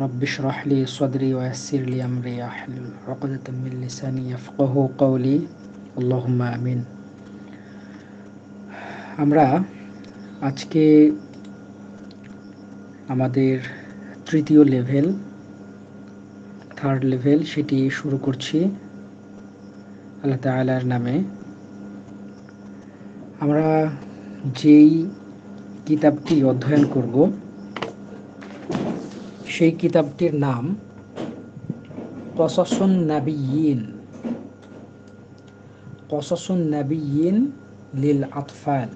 رب اشرح لي صدري ويسر لي أمري واحلل عقدة من لساني يفقه قولي اللهم آمين। আমরা আজকে আমাদের তৃতীয় লেভেল থার্ড লেভেল সেটি শুরু করছি আল্লাহ তাআলার নামে। আমরা যেই কিতাবটি অধ্যয়ন করব সেই কিতাবটির নাম কসাসুন নাবিয়্যিন, কসাসুন নাবিয়্যিন লিল আতফাল।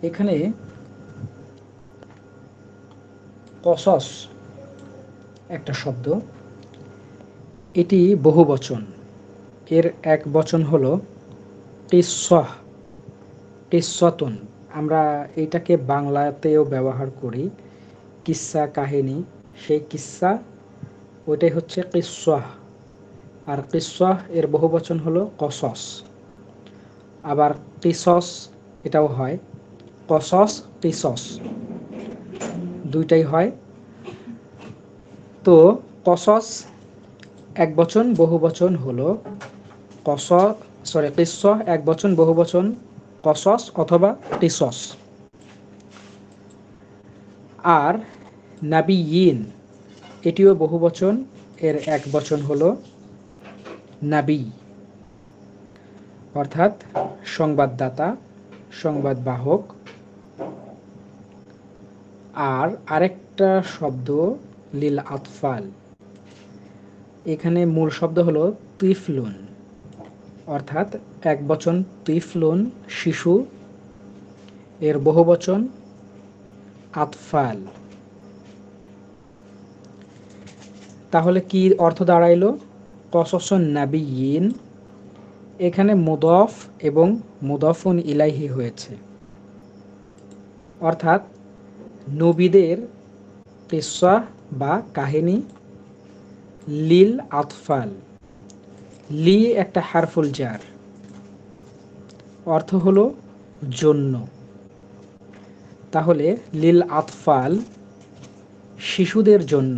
এখানে কসস একটা শব্দ, এটি বহুবচন। এর এক বচন হলো কিসসাহ, কিসসাতুন। আমরা এটাকে বাংলাতেও ব্যবহার করি, কিস্সা কাহিনী। সেই কিস্সা ওইটাই হচ্ছে কিসসাহ, আর কিসসাহ এর বহুবচন হলো কসস। আবার কিসস এটাও হয়, কসস কিসস দুইটাই হয়। তো কসস এক বচন, বহুবচন হলো কিসস এক বচন, বহুবচন কসস অথবা কিসস। আর নাবিয়্যিন এটিও বহুবচন, এর এক বচন হলো নাবী, অর্থাৎ সংবাদদাতা, সংবাদবাহক। আর আরেকটা শব্দ লিল আতফাল, এখানে মূল শব্দ হলো তিফলুন, অর্থাৎ এক বচন তিফলুন শিশু, এর বহুবচন আতফাল। তাহলে কি অর্থ দাঁড়াইলো? কসসুন নাবিয়্যিন, এখানে মুদফ এবং মুদফুন ইলাইহি হয়েছে, অর্থাৎ নবীদের কিসসা বা কাহিনী। লিল আতফাল, লি একটা হারফুল জার, অর্থ হলো জন্য। তাহলে লিল আতফাল শিশুদের জন্য,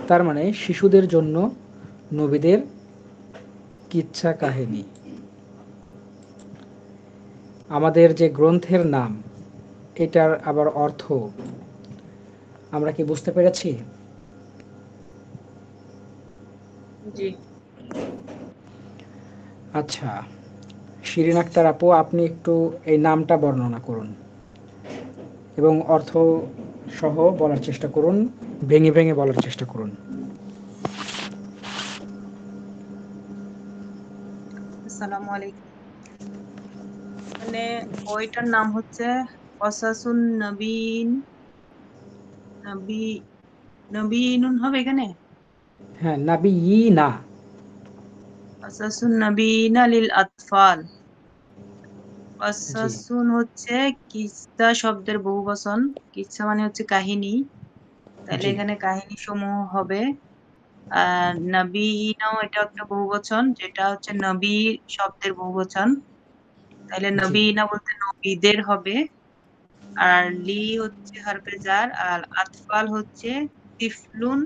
তার মানে শিশুদের জন্য নবীদের কিচ্ছা কাহিনী। আমাদের যে গ্রন্থের নাম, এটার আবার অর্থ আমরা কি বুঝতে পেরেছি? জি। আচ্ছা, শিরিন আক্তার আপু, আপনি একটু এই নামটা বর্ণনা করুন এবং অর্থ সহ বলার চেষ্টা করুন, ভেঙে ভেঙে বলার চেষ্টা করুন। আসসালামু আলাইকুম। মানে বইটার নাম হচ্ছে কসাসুন নবীন, নবী, নবীনুন হবে এখানে। হ্যাঁ, নাবিয়্যিনা। কসাসুন নবীনা লিল আতফাল। জি কসাসুন হচ্ছে কিসসা শব্দের বহুবচন। কিসসা মানে হচ্ছে কাহিনী, তাহলে জি এখানে কাহিনী সমূহ হবে। আর নবীনাও এটা একটা বহুবচন, যেটা হচ্ছে নবী শব্দের বহুবচন, তাহলে জি নবীনা বলতে নবীদের হবে। আর লি হচ্ছে হরফে জার, আর আতফাল হচ্ছে তিফলুন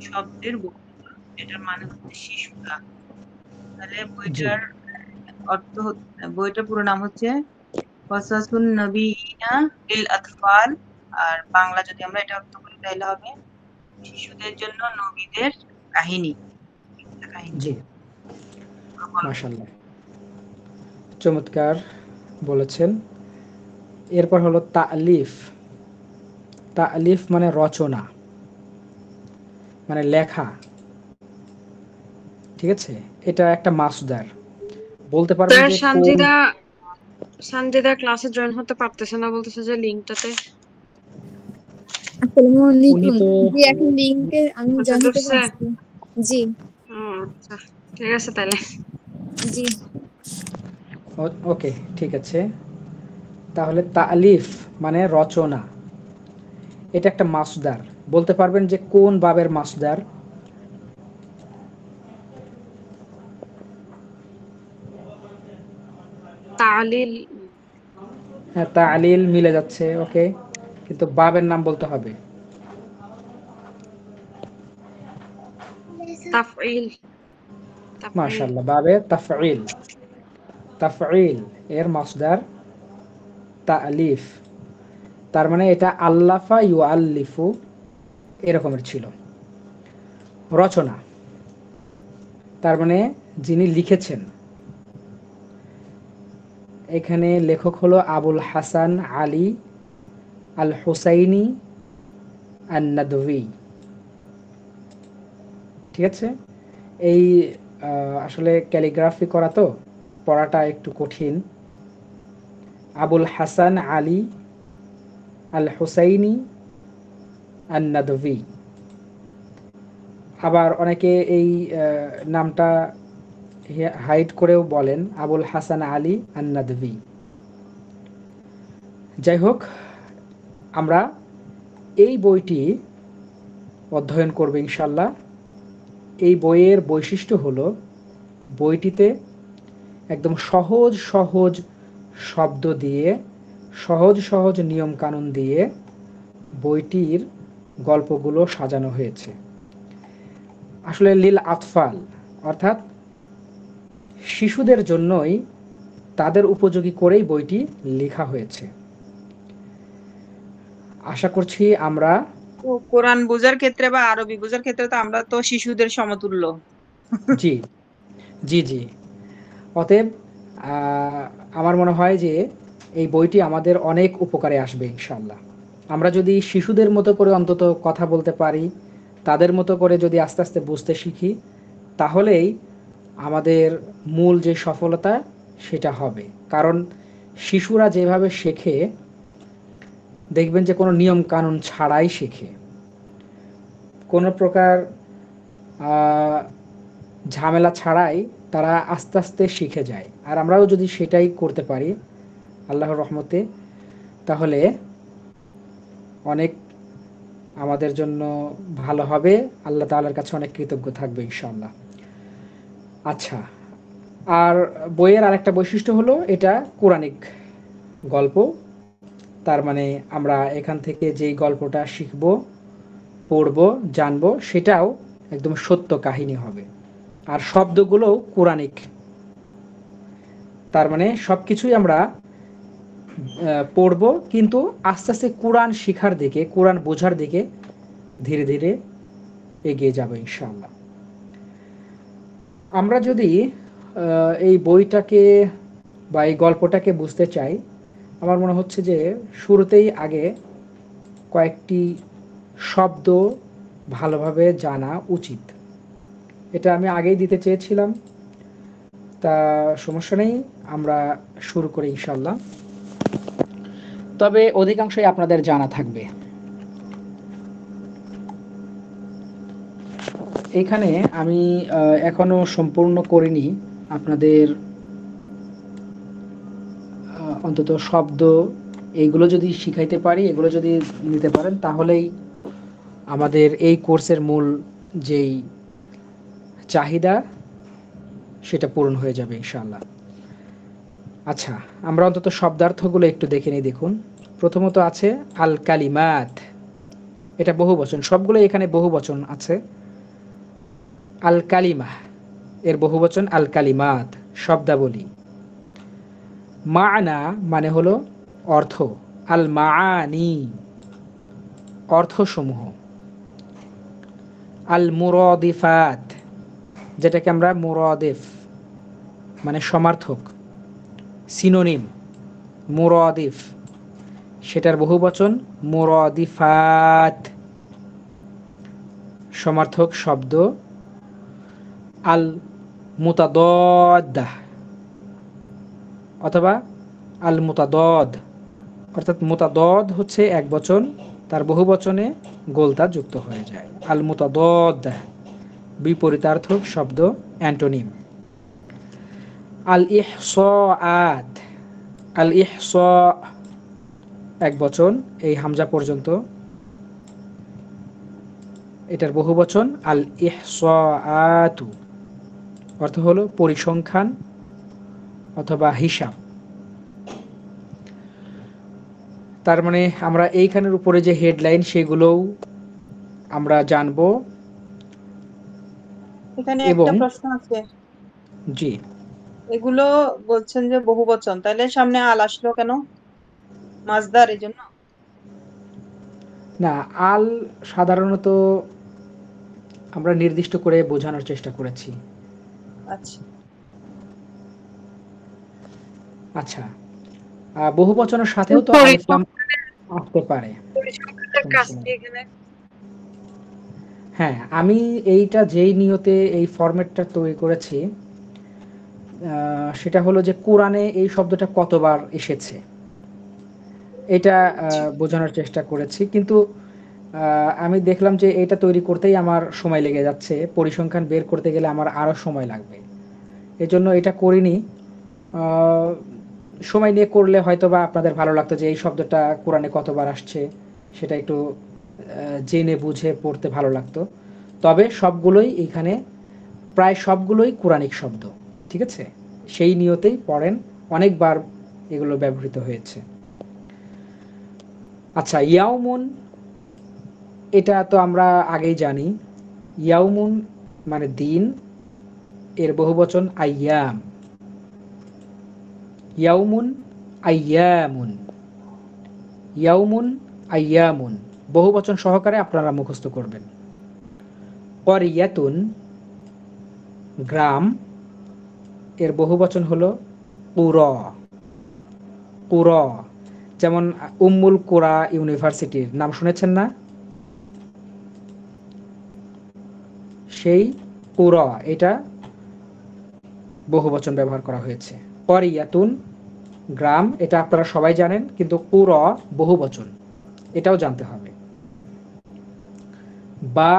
শব্দের বহুবচন, যেটার মানে হচ্ছে শিশুরা। তাহলে জি বইটার পুরো নাম হচ্ছে কসাসুন নবীনা লিল আতফাল। আর বাংলা যদি আমরা এটা অর্থ করি তাহলে হবে শিশুদের জন্য নবীদের কাহিনী, কাহিনী। জি মাশাআল্লাহ, চমৎকার বলেছেন। এরপর হলো তালিফ। তালিফ মানে রচনা, মানে লেখা। ঠিক আছে, এটা একটা মাসদার। বলতে পারবেন স্যার যে কোন? সঞ্জিদা, সঞ্জিদা ক্লাসে জয়েন হতে পারতেছে না, বলতেছে যে লিঙ্কটাতে। আসসালামু উনি আলাইকুম। তো জি, এখন লিংকে আমি বুঝতে জয়েন হতে পারছে? পারছি। জি আচ্ছা, ঠিক আছে তাহলে। জি। ওকে, ঠিক আছে। তাহলে তালিফ মানে রচনা, এটা একটা মাসদার। বলতে পারবেন যে কোন বাবের মাসদার? তালিল। হ্যাঁ, তালিল মিলে যাচ্ছে, ওকে, কিন্তু বাবের নাম বলতে হবে। তাফঈল তাফঈল মাশাআল্লাহ, বাবে তাফঈল। তাফঈল এর মাসদার তালিফ, তার মানে এটা আল্লাফা ইউআল্লিফু এরকমের ছিল। রচনা, তার মানে যিনি লিখেছেন। এখানে লেখক হলো আবুল হাসান আলী আল হুসাইনি আন-নাদভী। ঠিক আছে, এই আসলে ক্যালিগ্রাফি করা তো পড়াটা একটু কঠিন। আবুল হাসান আলী আল হুসাইনি আন-নাদভী। আবার অনেকে এই নামটা হাইড করেও বলেন আবুল হাসান আলী আন-নাদভী। যাই হোক, আমরা এই বইটি অধ্যয়ন করব ইনশাল্লাহ। এই বইয়ের বৈশিষ্ট্য হলো বইটিতে একদম সহজ সহজ শব্দ দিয়ে, সহজ সহজ নিয়ম কানুন দিয়ে বইটির গল্পগুলো সাজানো হয়েছে। আসলে লিল আতফাল, অর্থাৎ শিশুদের জন্যই, তাদের উপযোগী করেই বইটি লেখা হয়েছে। আশা করছি আমরা তো কোরআন বোঝার ক্ষেত্রে বা আরবি বোঝার ক্ষেত্রে তো আমরা তো শিশুদের সমতুল্য। জি জি জি অতএব আমার মনে হয় যে এই বইটি আমাদের অনেক উপকারে আসবে ইনশাআল্লাহ। আমরা যদি শিশুদের মতো করে অন্তত কথা বলতে পারি, তাদের মতো করে যদি আস্তে আস্তে বুঝতে শিখি, তাহলেই আমাদের মূল যে সফলতা সেটা হবে। কারণ শিশুরা যেভাবে শেখে, দেখবেন যে কোনো নিয়ম কানুন ছাড়াই শেখে, কোনো প্রকার ঝামেলা ছাড়াই তারা আস্তে আস্তে শিখে যায়। আর আমরাও যদি সেটাই করতে পারি আল্লাহর রহমতে, তাহলে অনেক আমাদের জন্য ভালো হবে। আল্লাহ তাআলার কাছে অনেক কৃতজ্ঞ থাকবে ইনশাআল্লাহ। আচ্ছা, আর বইয়ের আরেকটা বৈশিষ্ট্য হলো এটা কোরআনিক গল্প। তার মানে আমরা এখান থেকে যেই গল্পটা শিখব, পড়ব, জানব, সেটাও একদম সত্য কাহিনী হবে। আর শব্দগুলোও কোরআনিক। তার মানে সব কিছুই আমরা পড়ব, কিন্তু আস্তে আস্তে কোরআন শিখার দিকে, কোরআন বোঝার দিকে ধীরে ধীরে এগিয়ে যাব ইনশাআল্লাহ। আমরা যদি এই বইটাকে বা এই গল্পটাকে বুঝতে চাই, আমার মনে হচ্ছে যে শুরুতেই আগে কয়েকটি শব্দ ভালোভাবে জানা উচিত। এটা আমি আগেই দিতে চেয়েছিলাম, তা সমস্যা নেই, আমরা শুরু করি ইনশাআল্লাহ। তবে অধিকাংশই আপনাদের জানা থাকবে। এখানে আমি এখনো সম্পূর্ণ করিনি, আপনাদের অন্তত শব্দ এইগুলো যদি শিখাইতে পারি, এগুলো যদি নিতে পারেন, তাহলেই আমাদের এই কোর্সের মূল যেই চাহিদা সেটা পূরণ হয়ে যাবে ইনশাআল্লাহ। আচ্ছা, আমরা অন্তত শব্দার্থগুলো একটু দেখে নিই। দেখুন, প্রথমত আছে আল কালিমাত, এটা বহুবচন, সবগুলো এখানে বহুবচন আছে। আল কালিমা এর বহুবচন আল কালিমাত, শব্দাবলী। মা'না মানে হলো অর্থ, আল মা'আনি অর্থসমূহ। আল মুরাদিফাত, যেটাকে আমরা মুরাদিফ মানে সমার্থক, সিনোনিম, মুরাদিফ, সেটার বহুবচন মুরাদিফাত, সমার্থক শব্দ। আল মুতাদাদ্দা অথবা আল মুতাদাদ, অর্থাৎ মুতাদাদ হচ্ছে এক বচন, তার বহুবচনে গোলতা যুক্ত হয়ে যায়। আল মুতাদাদ বিপরীতার্থক শব্দ, অ্যান্টোনিম। আল ইহসাআত, আল ইহসা এক বচন, এই হামজা পর্যন্ত, এটার বহুবচন আল ইহসাআতু, অর্থ হলো পরিসংখ্যান অথবা হিসাব। তার মানে আমরা এইখানের উপরে যে হেডলাইন সেগুলোও আমরা জানব। এখানে এবং একটা প্রশ্ন আছে, জি, এগুলো বলছেন যে বহুবচন, তাহলে সামনে আল আসলো কেন? মাজদার এই জন্য? না, আল সাধারণত আমরা নির্দিষ্ট করে বোঝানোর চেষ্টা করেছি। আচ্ছা, আচ্ছা, বহু বচনের সাথেও তো আলিফ লাম আসতে পারে, পরিসংখ্যানের সমস্যা কাজটি নেই। এখানে হ্যাঁ, আমি এইটা যেই নিয়তে এই ফরম্যাটটা তৈরি করেছি, সেটা হলো যে কোরআনে এই শব্দটা কতবার এসেছে এটা বোঝানোর চেষ্টা করেছি। কিন্তু আমি দেখলাম যে এটা তৈরি করতেই আমার সময় লেগে যাচ্ছে, পরিসংখ্যান বের করতে গেলে আমার আরও সময় লাগবে, এজন্য এটা করিনি। আহ, সময় নিয়ে করলে হয়তো বা আপনাদের ভালো লাগতো যে এই শব্দটা কোরআনে কতবার আসছে সেটা একটু জেনে বুঝে পড়তে ভালো লাগতো। তবে সবগুলোই এখানে, প্রায় সবগুলোই কোরআনিক শব্দ, ঠিক আছে? সেই নিয়তেই পড়েন, অনেকবার এগুলো ব্যবহৃত হয়েছে। আচ্ছা, ইয়াউমুন, এটা তো আমরা আগেই জানি। ইয়াউমুন মানে দিন, এর বহুবচন আইয়াম। ইয়াউমুন আইয়ামুন, ইয়াউমুন আইয়ামুন, বহুবচন সহকারে আপনারা মুখস্থ করবেন। করিয়াতুন, গ্রাম, এর বহুবচন হলো কুর। কুর, যেমন উম্মুল কুরা ইউনিভার্সিটির নাম শুনেছেন না? সেই কুর, এটা বহুবচন ব্যবহার করা হয়েছে। করিয়াতুন, গ্রাম, এটা আপনারা সবাই জানেন, কিন্তু কুর বহুবচন, এটাও জানতে হবে। বা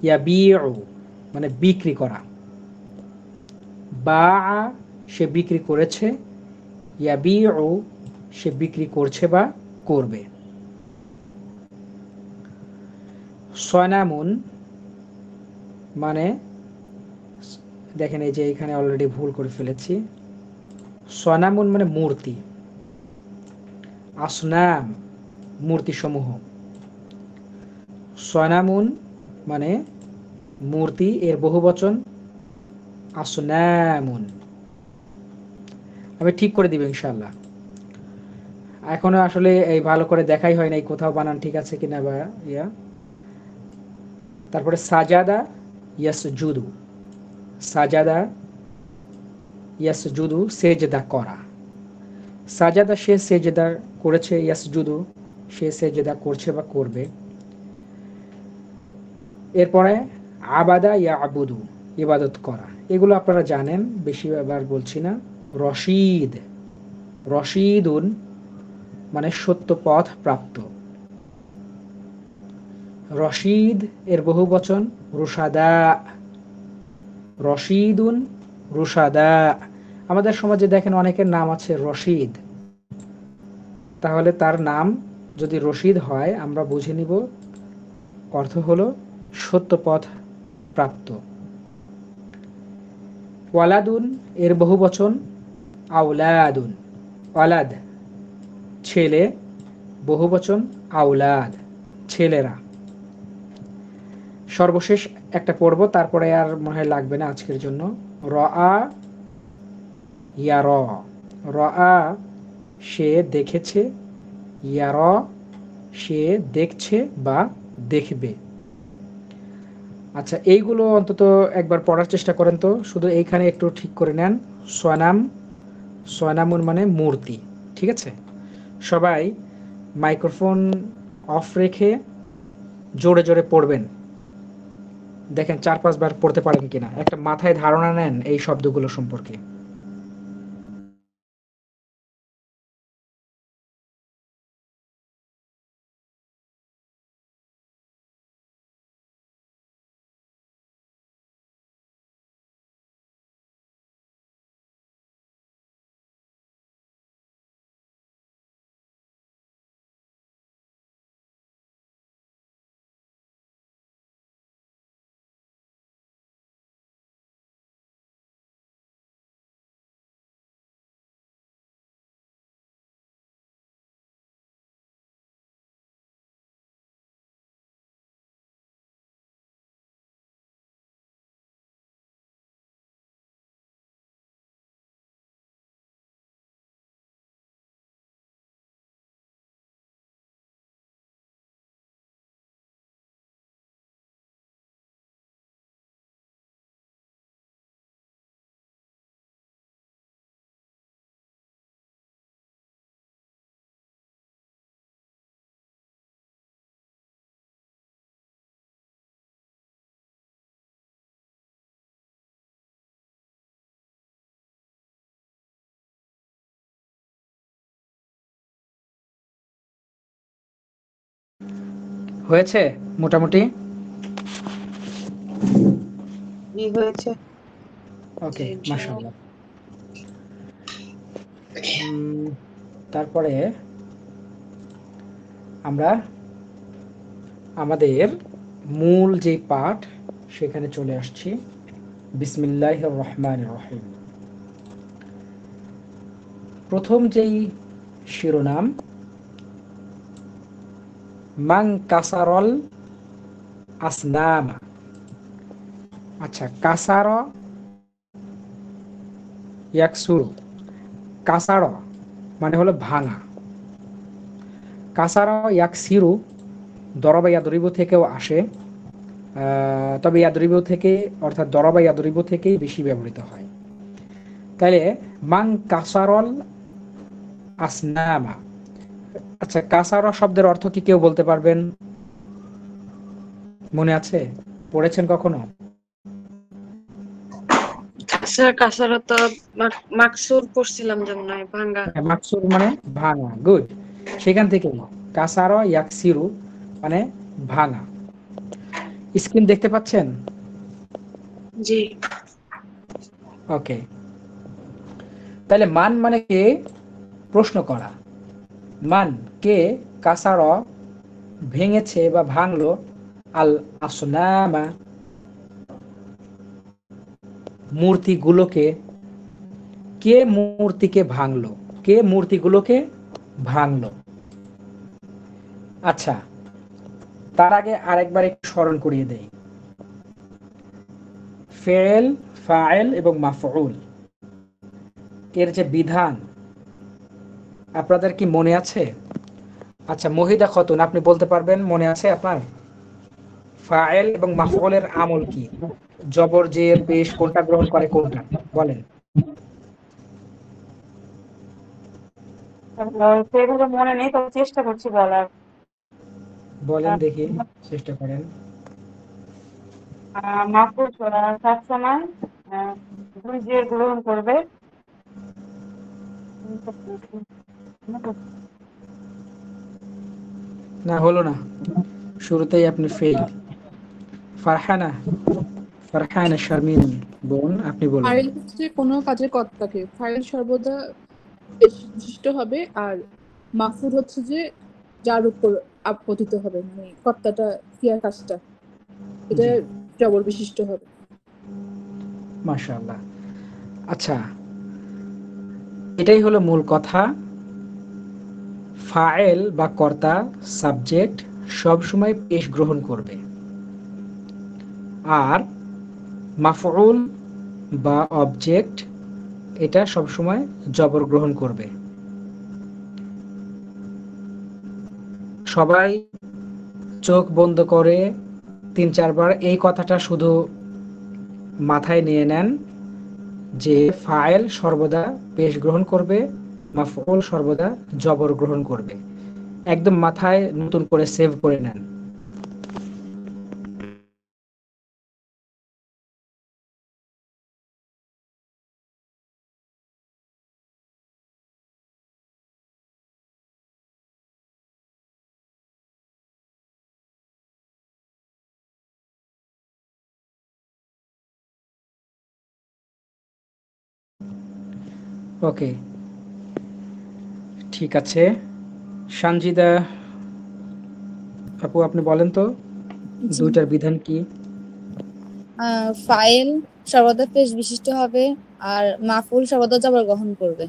ইয়াবিউ মানে বিক্রি করা, বা সে বিক্রি করেছে, ইয়াবিউ সে বিক্রি করছে বা করবে। সনামুন মানে, দেখেন এই যে এখানে অলরেডি ভুল করে ফেলেছি, সনামুন মানে মূর্তি, আসনাম মূর্তিসমূহ, সনামুন মানে মূর্তি, এর বহুবচন আসনামুন। আমি ঠিক করে দিব ইনশাল্লাহ। এখনো আসলে এই ভালো করে দেখাই হয় নাই কোথাও বানান ঠিক আছে কিনা বা ইয়া। তারপরে সাজাদা ইয়াসজুদু, সাজাদা ইয়াসজুদু সেজদা করা, সাজাদা সে সেজদা করেছে, ইয়াসজুদু সে সেজদা করছে বা করবে। এরপরে আবাদা ইয়া আবুদু ইবাদত করা, এগুলো আপনারা জানেন, বেশি বার বলছি না। রশিদ, রশিদুন মানে সত্য পথ প্রাপ্ত, রশিদ এর বহুবচন রুশাদা, রশিদুন রুশাদা। আমাদের সমাজে দেখেন অনেকের নাম আছে রশিদ, তাহলে তার নাম যদি রশিদ হয় আমরা বুঝে নিব অর্থ হলো সত্য পথ প্রাপ্ত। ওয়ালাদুন এর বহুবচন আউলাদুন, ওয়ালাদ ছেলে, বহুবচন আউলাদ ছেলেরা। সর্বশেষ একটা পড়ব, তারপরে আর মনে হয় লাগবে না আজকের জন্য। রআ ইয়ার, রআ সে দেখেছে, ইয়ার সে দেখছে বা দেখবে। আচ্ছা, এইগুলো অন্তত একবার পড়ার চেষ্টা করেন তো, শুধু এইখানে একটু ঠিক করে নেন। সোয়ানাম, সোয়ানামুন মানে মূর্তি, ঠিক আছে? সবাই মাইক্রোফোন অফ রেখে জোরে জোরে পড়বেন, দেখেন 4-5 বার পড়তে পারেন কিনা, একটা মাথায় ধারণা নেন এই শব্দগুলো সম্পর্কে। হয়েছে মোটামুটি? জি হয়েছে। ওকে, জি, ইনশাআল্লাহ। মাশাআল্লাহ। তারপরে আমরা আমাদের মূল যে পাঠ সেখানে চলে আসছি। বিসমিল্লাহির রহমানির রহিম। প্রথম যেই শিরোনাম, মান কাসারল আসনামা। আচ্ছা, কাসার ইয়াকসুরু, কাসার মানে হলো ভাঙা, কাসার ইয়াকসিরু দরবা ইয়াদরিবু থেকেও আসে, তবে ইয়াদরিবু থেকে অর্থাৎ দরবা ইয়াদরিবু থেকেই বেশি ব্যবহৃত হয়। তাহলে মান কাসারল আসনামা। আচ্ছা, কাসার শব্দের অর্থ কি কেউ বলতে পারবেন? মনে আছে, পড়েছেন কখনো? কাসারা তো মাকসুর পড়ছিলাম যেমন ভাঙ্গা। মাকসুর মানে ভাঙা, গুড। সেখান থেকে কাসার ইয়াকসিরু মানে ভাঙা। স্ক্রিন দেখতে পাচ্ছেন? জি। ওকে, তাহলে মান মানে কে, প্রশ্ন করা। মান কে, কাসার ভেঙেছে বা ভাঙলো, আল আসনামা মূর্তিগুলোকে। কে মূর্তিকে ভাঙলো, কে মূর্তিগুলোকে ভাঙলো। আচ্ছা, তার আগে আরেকবার একটু স্মরণ করিয়ে দেই। ফেল, ফাইল এবং মাফউল এর যে বিধান আপনাদের কি মনে আছে? আচ্ছা, মহিদা খাতুন, আপনি বলতে পারবেন, মনে আছে আপনার? ফাইল এবং মাফউলের আমল কি? জবর, জের, পেশ কোনটা গ্রহণ করে কোনটা বলেন। সেভাবে মনে নেই, তবে চেষ্টা করছি বলার। বলেন দেখি, চেষ্টা করেন। মাহফুজ সবসময় দুই জের গ্রহণ করবে। না, হলো না, শুরুতেই আপনি ফেল। ফারহানা, ফারহানা শারমিন বোন, আপনি বলুন। ফাইল হচ্ছে কোনো কাজের কর্তাকে, ফাইল সর্বদা পেশ বিশিষ্ট হবে, আর মাফুল হচ্ছে যে যার উপর আপতিত হবে, মানে কর্তাটা ক্রিয়ার কাজটা, এটা জি, জবর বিশিষ্ট হবে। মাশাআল্লাহ। আচ্ছা, এটাই হলো মূল কথা। ফাইল বা কর্তা, সাবজেক্ট সবসময় পেশ গ্রহণ করবে, আর মাফউল বা অবজেক্ট এটা সবসময় জবর গ্রহণ করবে। সবাই চোখ বন্ধ করে ৩-৪ বার এই কথাটা শুধু মাথায় নিয়ে নেন যে ফাইল সর্বদা পেশ গ্রহণ করবে, মাফউল সর্বদা জবর গ্রহণ করবে। একদম মাথায় নতুন করে সেভ করে নেন। ওকে, ঠিক আছে। সানজিদা আপু, আপনি বলেন তো জি। দুইটার বিধান কি? ফাইল সর্বদা পেশ বিশিষ্ট হবে, আর মাফুল সর্বদা জবর গ্রহণ করবে।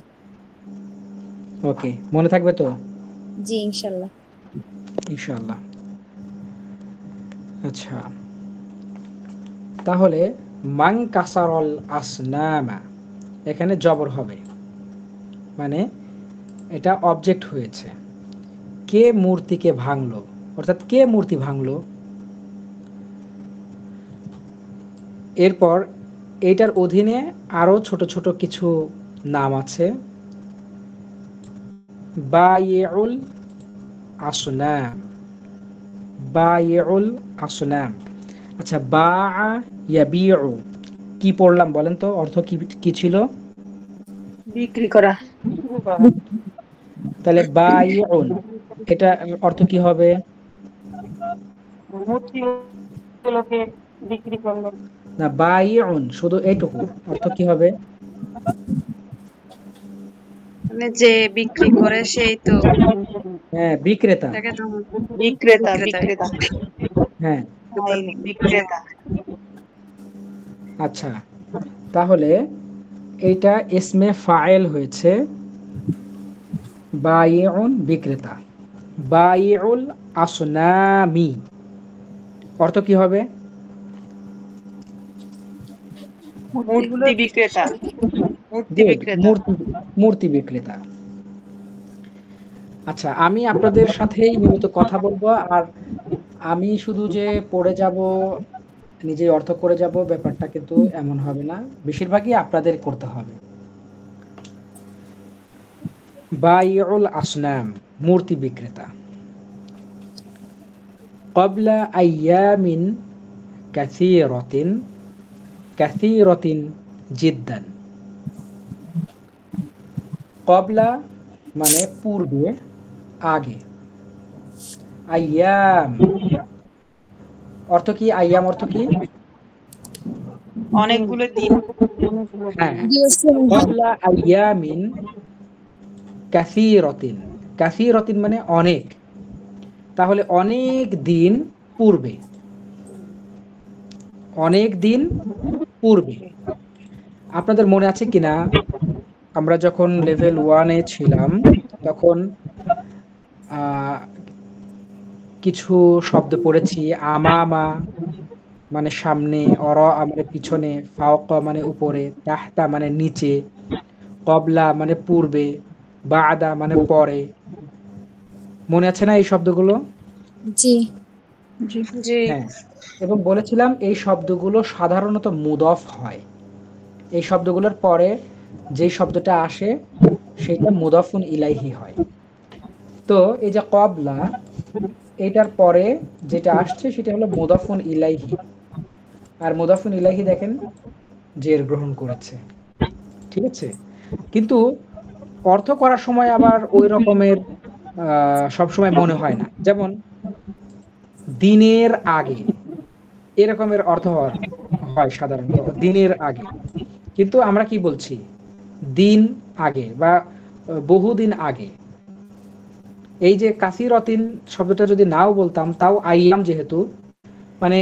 ওকে, মনে থাকবে তো? জি, ইনশাল্লাহ। ইনশাআল্লাহ। আচ্ছা, তাহলে মান কাসারল আসনামা, এখানে জবর হবে, মানে এটা অবজেক্ট হয়েছে। কে মূর্তিকে ভাঙলো, অর্থাৎ কে মূর্তি ভাঙলো। এরপর এইটার অধীনে আরো ছোট ছোট কিছু নাম আছে। বায়উল আসনাম, বায়উল আসনাম। আচ্ছা, বা ইয়াবিউ কি পড়লাম বলেন তো, অর্থ কি কি ছিল? বিক্রি করা। তাহলে বায়উন, এটা অর্থ কি হবে? মূর্তিগুলোকে বিক্রি করলেন। না, বাইউন শুধু এইটুকু অর্থ কি হবে? মানে যে বিক্রি করে সেই তো হ্যাঁ, বিক্রেতা। তাকে তো বিক্রেতা বিক্রেতা। বিক্রেতা হ্যাঁ, বিক্রেতা। আচ্ছা, তাহলে এইটা ইসমে ফাইল হয়েছে বাইউন বিক্রেতা। বাইউল আসনামি অর্থ কি হবে? মূর্তি বিক্রেতা। মূর্তি Good, বিক্রেতা। মূর্তি বিক্রেতা। আচ্ছা, আমি আপনাদের সাথেই মূলত কথা বলবো, আর আমি শুধু যে পড়ে যাব নিজে অর্থ করে যাব ব্যাপারটা কিন্তু এমন হবে না, বেশিরভাগই আপনাদের করতে হবে। বাইউল আসনাম মূর্তি বিক্রেতা। ক্বাবলা আইয়ামিন কাসীরাতিন জিদ্দান। ক্বাবলা মানে পূর্বে, আগে। আইয়াম অর্থ কি? আইয়াম অর্থ কি? অনেকগুলো দিন। হ্যাঁ, দিবসসমূহ। ক্বাবলা আইয়ামিন কাসীরাতিন মানে অনেক, তাহলে অনেক দিন পূর্বে, অনেক দিন পূর্বে। আপনাদের মনে আছে কিনা, আমরা যখন লেভেল 1-এ ছিলাম তখন কিছু শব্দ পড়েছি। আমামা মানে সামনে, অরা মানে পিছনে, ফাওকা মানে উপরে, তাহতা মানে নিচে, ক্বাবলা মানে পূর্বে, বাদা মানে পরে। মনে আছে না এই শব্দগুলো? জি। জি। হ্যাঁ, এবং বলেছিলাম এই শব্দগুলো সাধারণত মুদফ হয়। এই শব্দগুলোর পরে যে শব্দটা আসে সেটা মুদাফুন ইলাইহি হয়। তো এই যে ক্বাবলা, এটার পরে যেটা আসছে সেটা হলো মুদাফুন ইলাইহি, আর মুদাফুন ইলাইহি দেখেন জের গ্রহণ করেছে। ঠিক আছে, কিন্তু অর্থ করার সময় আবার ওই রকমের সবসময় মনে হয় না। যেমন দিনের আগে, এরকমের অর্থ হয় সাধারণত দিনের আগে, কিন্তু আমরা কি বলছি? দিন আগে বা বহুদিন আগে। এই যে কাসীরাতিন শব্দটা যদি নাও বলতাম, তাও আইয়াম যেহেতু, মানে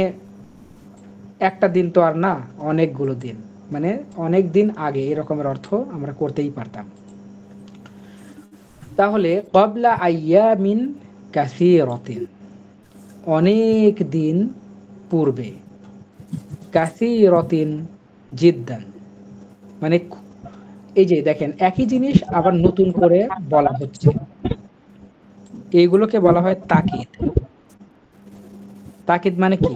একটা দিন তো আর না, অনেকগুলো দিন, মানে অনেক দিন আগে, এরকমের অর্থ আমরা করতেই পারতাম। তাহলে ক্বাবলা আইয়ামিন কাসীরাতিন অনেক দিন পূর্বে, কাসীরাতিন জিদ্দান মানে এই যে দেখেন একই জিনিস আবার নতুন করে বলা হচ্ছে, এইগুলোকে বলা হয় তাকিদ। তাকিদ মানে কি?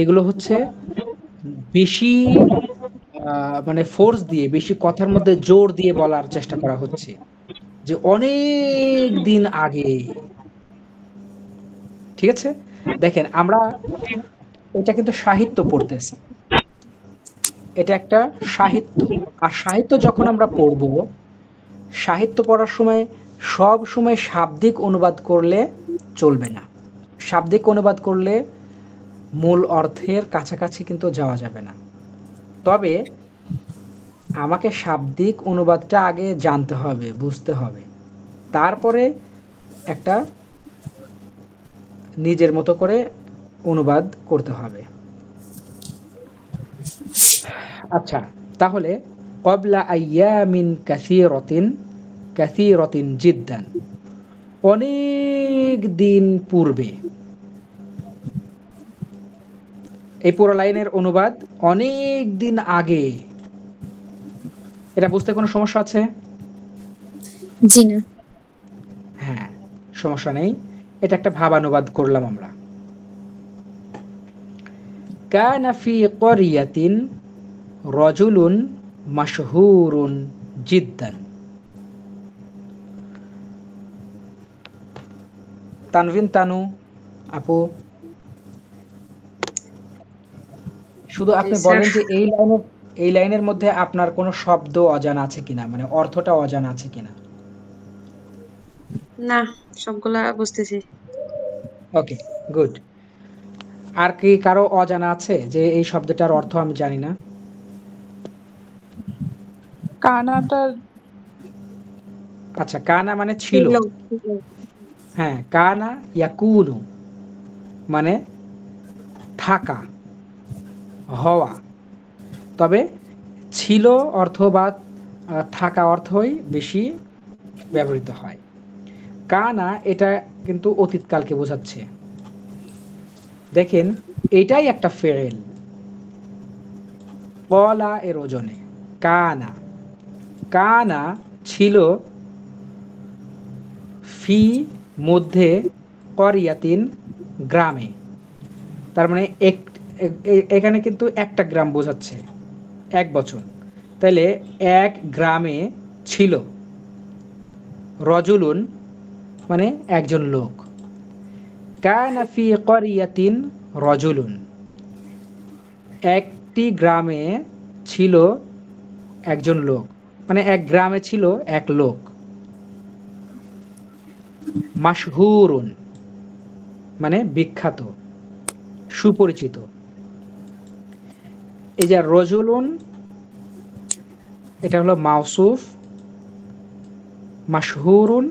এগুলো হচ্ছে বেশি মানে ফোর্স দিয়ে, বেশি কথার মধ্যে জোর দিয়ে বলার চেষ্টা করা হচ্ছে যে অনেক দিন আগে। ঠিক আছে, দেখেন আমরা এটা কিন্তু সাহিত্য পড়তেছি, এটা একটা সাহিত্য। আর সাহিত্য যখন আমরা পড়ব, সাহিত্য পড়ার সময় সব সময় শাব্দিক অনুবাদ করলে চলবে না। শাব্দিক অনুবাদ করলে মূল অর্থের কাছাকাছি কিন্তু যাওয়া যাবে না। তবে আমাকে শাব্দিক অনুবাদটা আগে জানতে হবে, বুঝতে হবে, তারপরে একটা নিজের মতো করে অনুবাদ করতে হবে। আচ্ছা, তাহলে ক্বাবলা আইয়ামিন কাসীরাতিন জিদ্দান অনেক দিন পূর্বে। এই পুরো লাইনের অনুবাদ অনেক দিন আগে। এটা বুঝতে কোনো সমস্যা আছে? জি না। হ্যাঁ, সমস্যা নেই, এটা একটা ভাবানুবাদ করলাম আমরা। কানা ফি ক্বরিয়াতিন রাজুলুন মাশহুরুন জিদ্দান। তানভিন, তানু আপু, শুধু আপনি বলেন যে এই লাইনের মধ্যে আপনার কোনো শব্দ অজানা আছে কিনা, মানে অর্থটা অজানা আছে কিনা। না, সবগুলা বুঝতেছি। ওকে, গুড। আর কি কারো অজানা আছে যে এই শব্দটার অর্থ আমি জানি না? কানাটা আচ্ছা, কানা মানে ছিল। হ্যাঁ, কানা ইয়াকুনু মানে থাকা, হওয়া। তবে ছিল অর্থ বা থাকা অর্থই বেশি ব্যবহৃত হয়। কানা এটা কিন্তু অতীতকালকে বোঝাচ্ছে। দেখেন, এটাই একটা ফেল। কলা এর ওজনে কানা, কানা ছিল ফি মধ্যে করিয়াতিন গ্রামে। তার মানে এখানে কিন্তু একটা গ্রাম বোঝাচ্ছে, এক বছর। তাহলে এক গ্রামে ছিল, রজুলুন মানে একজন লোক, কানা ফি করিয়াতিন রজুলুন একটি গ্রামে ছিল একজন লোক, মানে এক গ্রামে ছিল এক লোক। মাশহুরুন মানে বিখ্যাত, সুপরিচিত। এই যে রজুলুন এটা হলো মাউসুফ, মাশহুরুন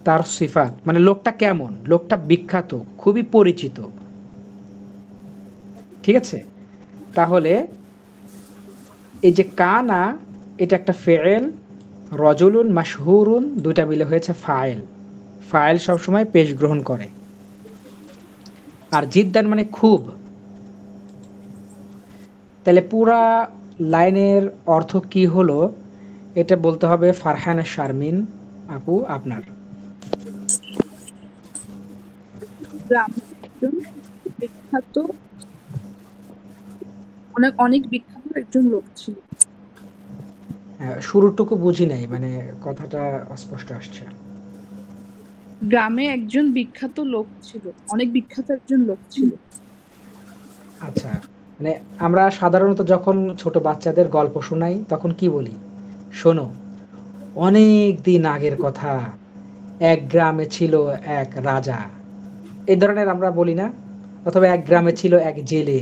তার সিফাত, মানে লোকটা কেমন, লোকটা বিখ্যাত, খুবই পরিচিত। ঠিক আছে? তাহলে এই যে কানা এটা একটা ফেল, রজুলুন মাশহুরুন দুইটা মিলে হয়েছে ফাইল। ফাইল সবসময় পেশ গ্রহণ করে। আর জিদ্দান মানে খুব। তাহলে পুরা লাইনের অর্থ কি হলো এটা বলতে হবে ফারহানা শারমিন আপু আপনার। গ্রামে একজন বিখ্যাত, অনেক বিখ্যাত একজন লোক ছিল। শুরুটুকু বুঝি নাই, মানে কথাটা অস্পষ্ট আসছে। গ্রামে একজন বিখ্যাত লোক ছিল, অনেক বিখ্যাত একজন লোক ছিল। আচ্ছা, মানে আমরা সাধারণত যখন ছোট বাচ্চাদের গল্প শোনাই তখন কি বলি? শোনো, অনেক দিন আগের কথা, এক গ্রামে ছিল এক রাজা, এই ধরনের আমরা বলি না? অথবা এক গ্রামে ছিল এক জেলে,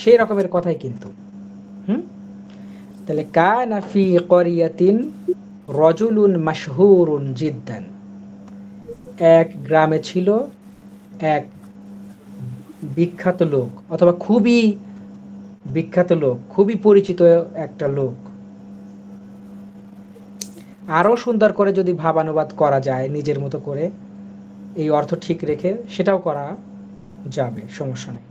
সেই রকমের কথাই কিন্তু। তাহলে কানা ফি করিয়াতিন রজুলুন মাশহুরুন জিদ্দান এক গ্রামে ছিল এক বিখ্যাত লোক, অথবা খুবই বিখ্যাত লোক, খুবই পরিচিত একটা লোক। আরো সুন্দর করে যদি ভাবানুবাদ করা যায় নিজের মতো করে, এই অর্থ ঠিক রেখে সেটাও করা যাবে, সমস্যা নেই।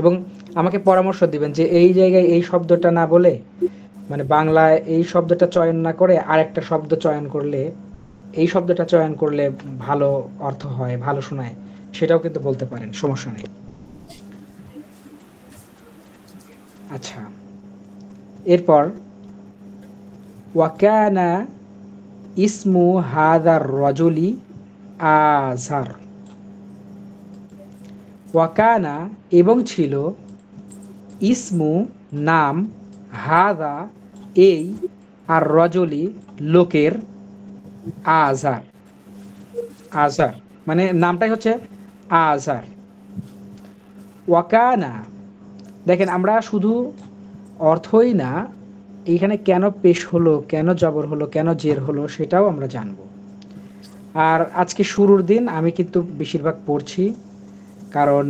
এবং আমাকে পরামর্শ দিবেন যে এই জায়গায় এই শব্দটা না বলে, মানে বাংলায় এই শব্দটা চয়ন না করে আরেকটা শব্দ চয়ন করলে, এই শব্দটা চয়ন করলে ভালো অর্থ হয়, ভালো শোনায়, সেটাও কিন্তু বলতে পারেন, সমস্যা নেই। আচ্ছা, এরপর ওয়াকানা ইসমু হাদার রজুলি আজার। ওয়াকানা এবং ছিল, ইসমু নাম, হাদা এই, আর রজলি লোকের, আজার। আজার মানে নামটাই হচ্ছে আজার। ওয়াকানা দেখেন, আমরা শুধু অর্থই না, এইখানে কেন পেশ হলো, কেন জবর হলো, কেন জের হলো সেটাও আমরা জানব। আর আজকে শুরুর দিন আমি কিন্তু বেশিরভাগ পড়ছি, কারণ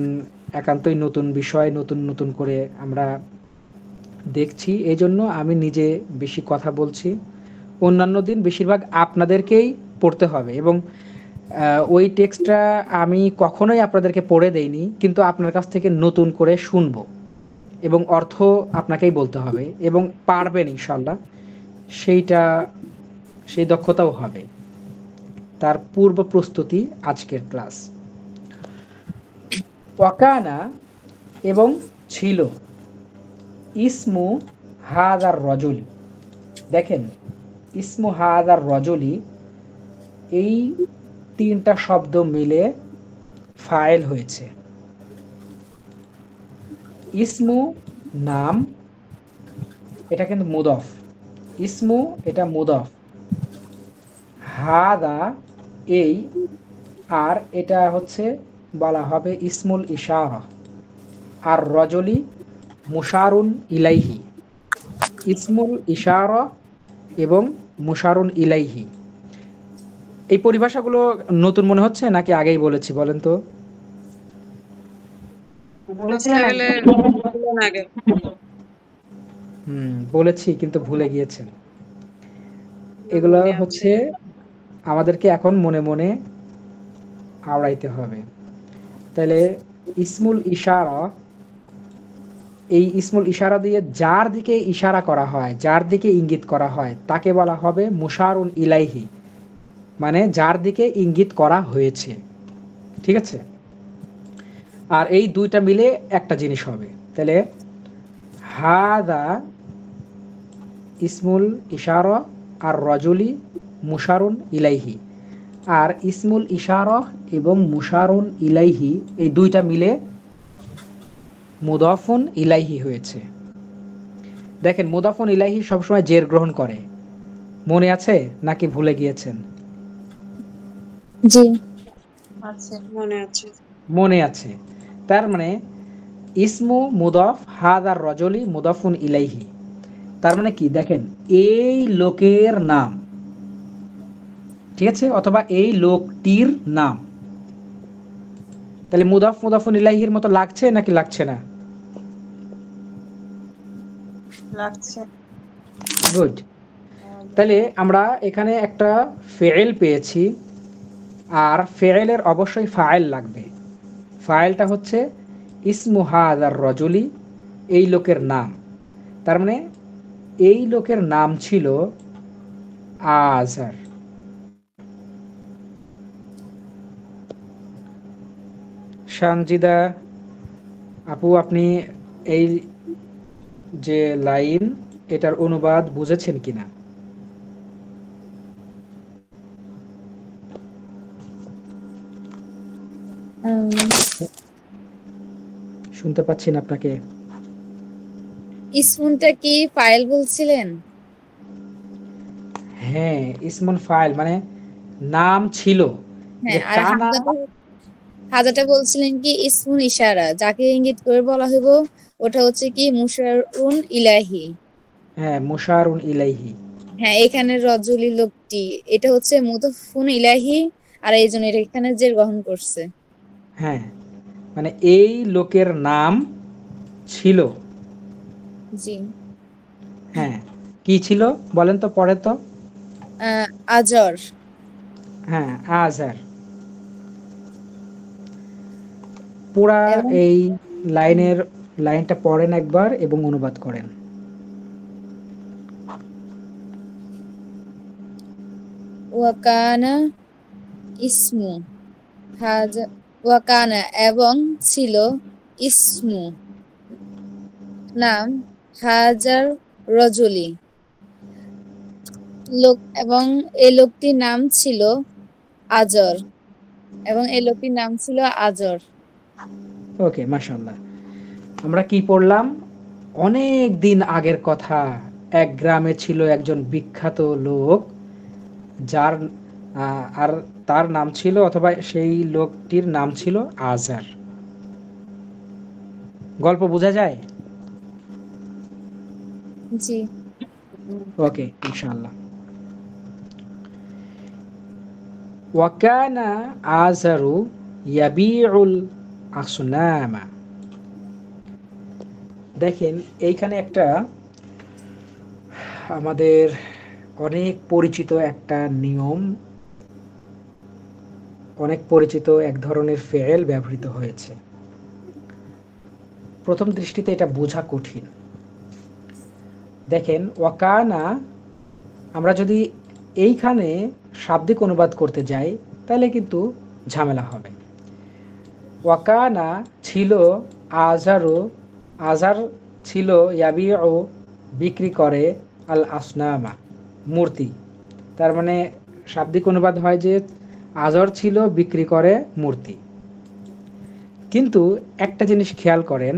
একান্তই নতুন বিষয়, নতুন নতুন করে আমরা দেখছি, এই জন্য আমি নিজে বেশি কথা বলছি। অন্যান্য দিন বেশিরভাগ আপনাদেরকেই পড়তে হবে, এবং ওই টেক্সটটা আমি কখনোই আপনাদেরকে পড়ে দেইনি, কিন্তু আপনার কাছ থেকে নতুন করে শুনবো এবং অর্থ আপনাকেই বলতে হবে, এবং পারবেন ইনশাল্লাহ, সেই দক্ষতাও হবে। তার পূর্ব প্রস্তুতি আজকের ক্লাস। ওয়াকানা এবং ছিল, ইসমু হাদার রজুলি। দেখেন, ইসমু হাদার রজুলি এই তিনটা শব্দ মিলে ফাইল হয়েছে। ইসমু নাম, এটা কিন্তু মুদফ, ইসমু এটা মুদফ, হাদা এই, আর এটা হচ্ছে বলা হবে ইসমুল ইশারা, আর রজলি মুশারুন ইলাইহি। ইসমুল ইশারা এবং মুশারুন ইলাইহি, এই পরিভাষাগুলো নতুন মনে হচ্ছে নাকি আগেই বলেছি বলেন তো? লেভেলে আগে বলেছি কিন্তু ভুলে গিয়েছেন। এগুলো হচ্ছে আমাদেরকে এখন মনে মনে আওড়াইতে হবে। তাহলে ইসমুল ইশারা, এই ইসমুল ইশারা দিয়ে যার দিকে ইশারা করা হয়, যার দিকে ইঙ্গিত করা হয়, তাকে বলা হবে মুশারুন ইলাইহি, মানে যার দিকে ইঙ্গিত করা হয়েছে। ঠিক আছে? আর এই দুইটা মিলে একটা জিনিস হবে। তাহলে হাদা ইসমুল ইশারা আর রজুলি মুশারুন ইলাইহি, আর ইসমুল ইশারা এবং মুশারুন ইলাইহি এই দুইটা মিলে মুদাফুন ইলাইহি হয়েছে। দেখেন মুদাফুন ইলাইহি সবসময় জের গ্রহণ করে, মনে আছে নাকি ভুলে গিয়েছেন? জি আছে, মনে আছে। মনে আছে। তার মানে ইসমু মুদাফ হাদার রজলি মুদাফুন ইলাইহি, তার মানে কি দেখেন এই লোকের নাম, ঠিক আছে, অথবা এই লোকটির নাম। তাহলে মুদাফ মুদাফুন ইলাইহির মতো লাগছে নাকি লাগছে না? লাগছে। গুড। তাহলে আমরা এখানে একটা ফেল পেয়েছি, আর ফেলের অবশ্যই ফাইল লাগবে। ফাইলটা হচ্ছে ইসমু হাদার রজলি, এই লোকের নাম। তার মানে এই লোকের নাম ছিল আজার। সানজিদা আপু, আপনি এই যে লাইন, এটার অনুবাদ বুঝেছেন কিনা? শুনতে পাচ্ছি না আপনাকে। ইসমুনটা কি ফাইল বলছিলেন? হ্যাঁ, ইসমুন ফাইল মানে নাম ছিল। হ্যাঁ, যে আর কানা, হাজাটা বলছিলেন কি ইসমুন ইশারা, যাকে ইঙ্গিত করে বলা হইব ওটা হচ্ছে কি মুশারুন ইলাহি। হ্যাঁ মুশারুন ইলাইহি। হ্যাঁ, এখানে রজুলি লোকটি, এটা হচ্ছে মুদাফুন ইলাহি, আর এই জন্য এটা এখানে জের গ্রহণ করছে। হ্যাঁ, মানে এই লোকের নাম ছিল। জি। হ্যাঁ, কি ছিল বলেন তো, পড়ে তো। আজর। হ্যাঁ, আজার। পুরা এবং এই লাইনটা পড়েন একবার এবং অনুবাদ করেন। ওয়াকানা ইসমু হাজা, ওয়াকানা এবং ছিল, ইসমু নাম, হাজার রজুলি লোক, এবং এই লোকটির নাম ছিল আজর, এবং এই লোকটির নাম ছিল আজর। ওকে, মাশাআল্লাহ। আমরা কি পড়লাম? অনেক দিন আগের কথা, এক গ্রামে ছিল একজন বিখ্যাত লোক, যার আর তার নাম ছিল, অথবা সেই লোকটির নাম ছিল আজার। গল্প বোঝা যায়? জি। ওকে, ইনশাআল্লাহ। ওয়াকানা আজারু ইয়াবিউল আসনামা। দেখেন এইখানে একটা আমাদের অনেক পরিচিত একটা নিয়ম, অনেক পরিচিত এক ধরনের ফেল ব্যবহৃত হয়েছে। প্রথম দৃষ্টিতে এটা বোঝা কঠিন। দেখেন ওয়াকানা, আমরা যদি এইখানে শাব্দিক অনুবাদ করতে যাই তাহলে কিন্তু ঝামেলা হবে। ওয়াকানা ছিল আজারু, আজার ছিল ইয়াবিউ বিক্রি করে, আল আসনামা মূর্তি। তার মানে শাব্দিক অনুবাদ হয় যে আজর ছিল বিক্রি করে মূর্তি। কিন্তু একটা জিনিস খেয়াল করেন,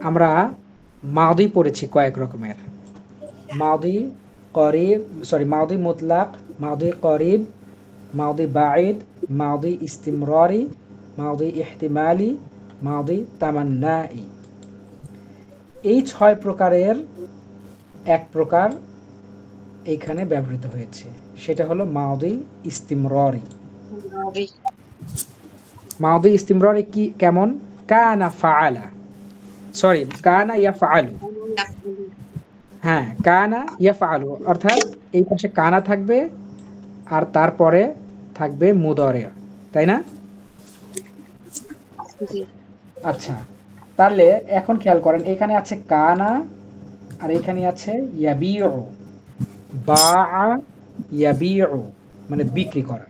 আমরা মাদি পড়েছি কয়েক রকমের, মাদি করিব, মাদি মুতলাক, মাদি করিব, মাদি বাঈদ, মাদি ইস্তিমরারি, মাদি ইহতিমালি, মাদি তামান্নাই। এই 6 প্রকারের এক প্রকার এইখানে ব্যবহৃত হয়েছে, সেটা হলো মাদি ইস্তিমরারি। মাদি ইস্তিমরারি কি কেমন? কানা ফাআলা, সরি কানা ইয়াফআলু। হ্যাঁ, কানা ইয়াফআলু, অর্থাৎ এই পাশে কানা থাকবে আর তারপরে থাকবে মুদারি, তাই না? আচ্ছা, তাহলে এখন খেয়াল করেন, এখানে আছে কানা আর এখানে আছে ইয়াবিউ। বাআ ইয়াবিউ মানে বিক্রি করা।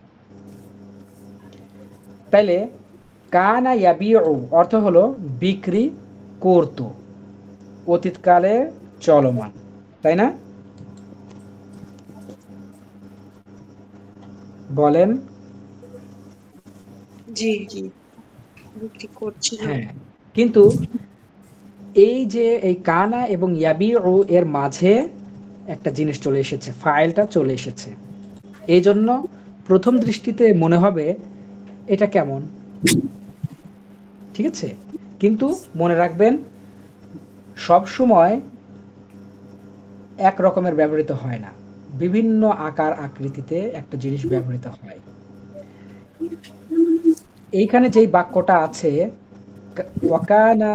তাইলে কানা ইয়াবিউ অর্থ হলো বিক্রি করত, অতীতকালে চলমান, তাই না? বলেন। জি জি, বিক্রি করছিল। হ্যাঁ, কিন্তু এই যে এই কানা এবং ইয়াবিউ এর মাঝে একটা জিনিস চলে এসেছে, ফাইলটা চলে এসেছে। এই জন্য প্রথম দৃষ্টিতে মনে হবে এটা কেমন, ঠিক আছে? কিন্তু মনে রাখবেন, সব সময় এক রকমের ব্যবহৃত হয় না, বিভিন্ন আকার আকৃতিতে একটা জিনিস ব্যবহৃত হয়। এইখানে যেই বাক্যটা আছে ওয়াকানা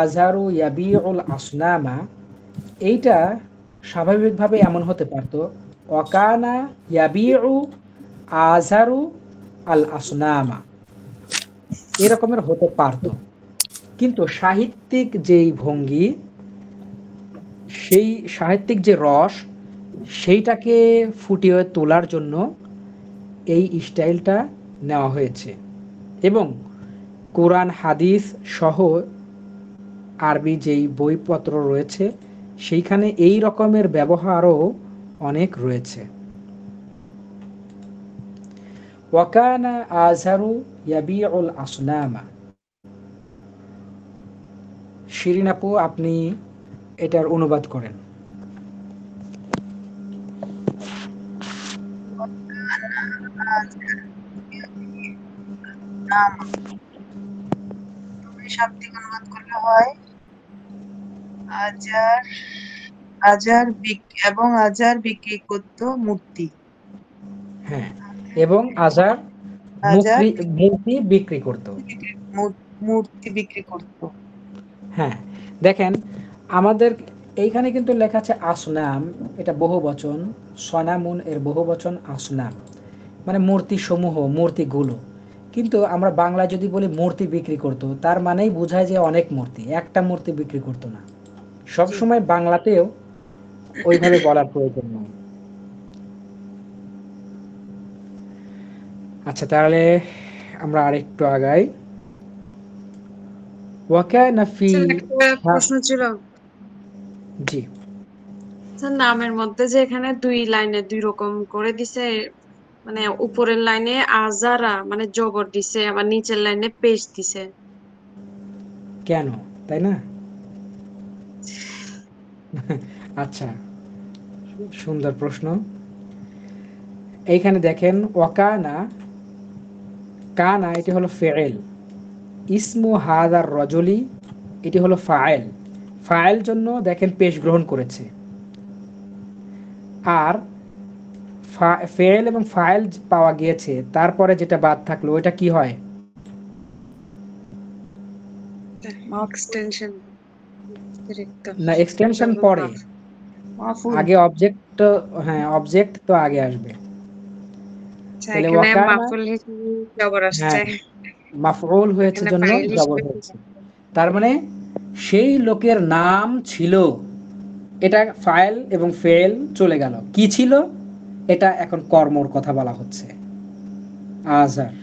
আজারু ইয়াবিউল আসনামা, এইটা স্বাভাবিকভাবে এমন হতে পারত ওয়াকানা ইয়াবিউ আজারু আল আসনামা, এরকমের হতে পারত। কিন্তু সাহিত্যিক যেই ভঙ্গি, সেই সাহিত্যিক যে রস, সেইটাকে ফুটিয়ে তোলার জন্য এই স্টাইলটা নেওয়া হয়েছে। এবং কোরআন হাদিস সহ আরবি যেই বইপত্র রয়েছে সেইখানে এই রকমের ব্যবহারও অনেক রয়েছে। ওয়াকানা আজারু ইয়াবিউল আসনামা। শিরিন আপু, আপনি এটার অনুবাদ করেন। শাব্দিক অনুবাদ করলে হয় আজার বিক্রি করত মূর্তি। হ্যাঁ, এবং আজার মূর্তি বিক্রি করত। মূর্তি বিক্রি করত। হ্যাঁ, দেখেন আমাদের এইখানে কিন্তু লেখা আছে আসনাম, এটা বহুবচন। সনামুন এর বহুবচন আসনাম, মানে মূর্তি সমূহ, মূর্তিগুলো। কিন্তু আমরা বাংলা যদি বলি মূর্তি বিক্রি করত, তার মানেই বোঝায় যে অনেক মূর্তি, একটা মূর্তি বিক্রি করতো না। সবসময় বাংলাতেও ওইভাবে বলার প্রয়োজন নেই। আচ্ছা, তাহলে আমরা আরেকটু আগাই। ওয়াকানা ফি, একটা প্রশ্ন ছিল, জি স্যার নামের মধ্যে যে এখানে 2 লাইনে 2 রকম করে দিছে, মানে উপরের লাইনে আজারা মানে জবর দিছে, আবার নিচের লাইনে পেশ দিছে কেন, তাই না? আচ্ছা, সুন্দর প্রশ্ন। এইখানে দেখেন ওয়াকানা, কানা এটি হলো ফেয়েল, ইসমু হাদার রজলি এটি হলো ফাইল। ফাইল জন্য দেখেন পেশ গ্রহণ করেছে। আর ফেয়েল এবং ফাইল পাওয়া গিয়েছে, তারপরে যেটা বাদ থাকলো ওইটা কি হয়? এক্সটেনশন। না, এক্সটেনশন পরে, আগে অবজেক্ট। হ্যাঁ, অবজেক্ট তো আগে আসবে। তাহলে ওয়াকানা, হ্যাঁ, মাফউল হয়েছে জন্য জবর হয়েছে। তার মানে সেই লোকের নাম ছিল, এটা ফাইল এবং ফেল চলে গেল, কি ছিল এটা এখন কর্মর কথা বলা হচ্ছে, আজার,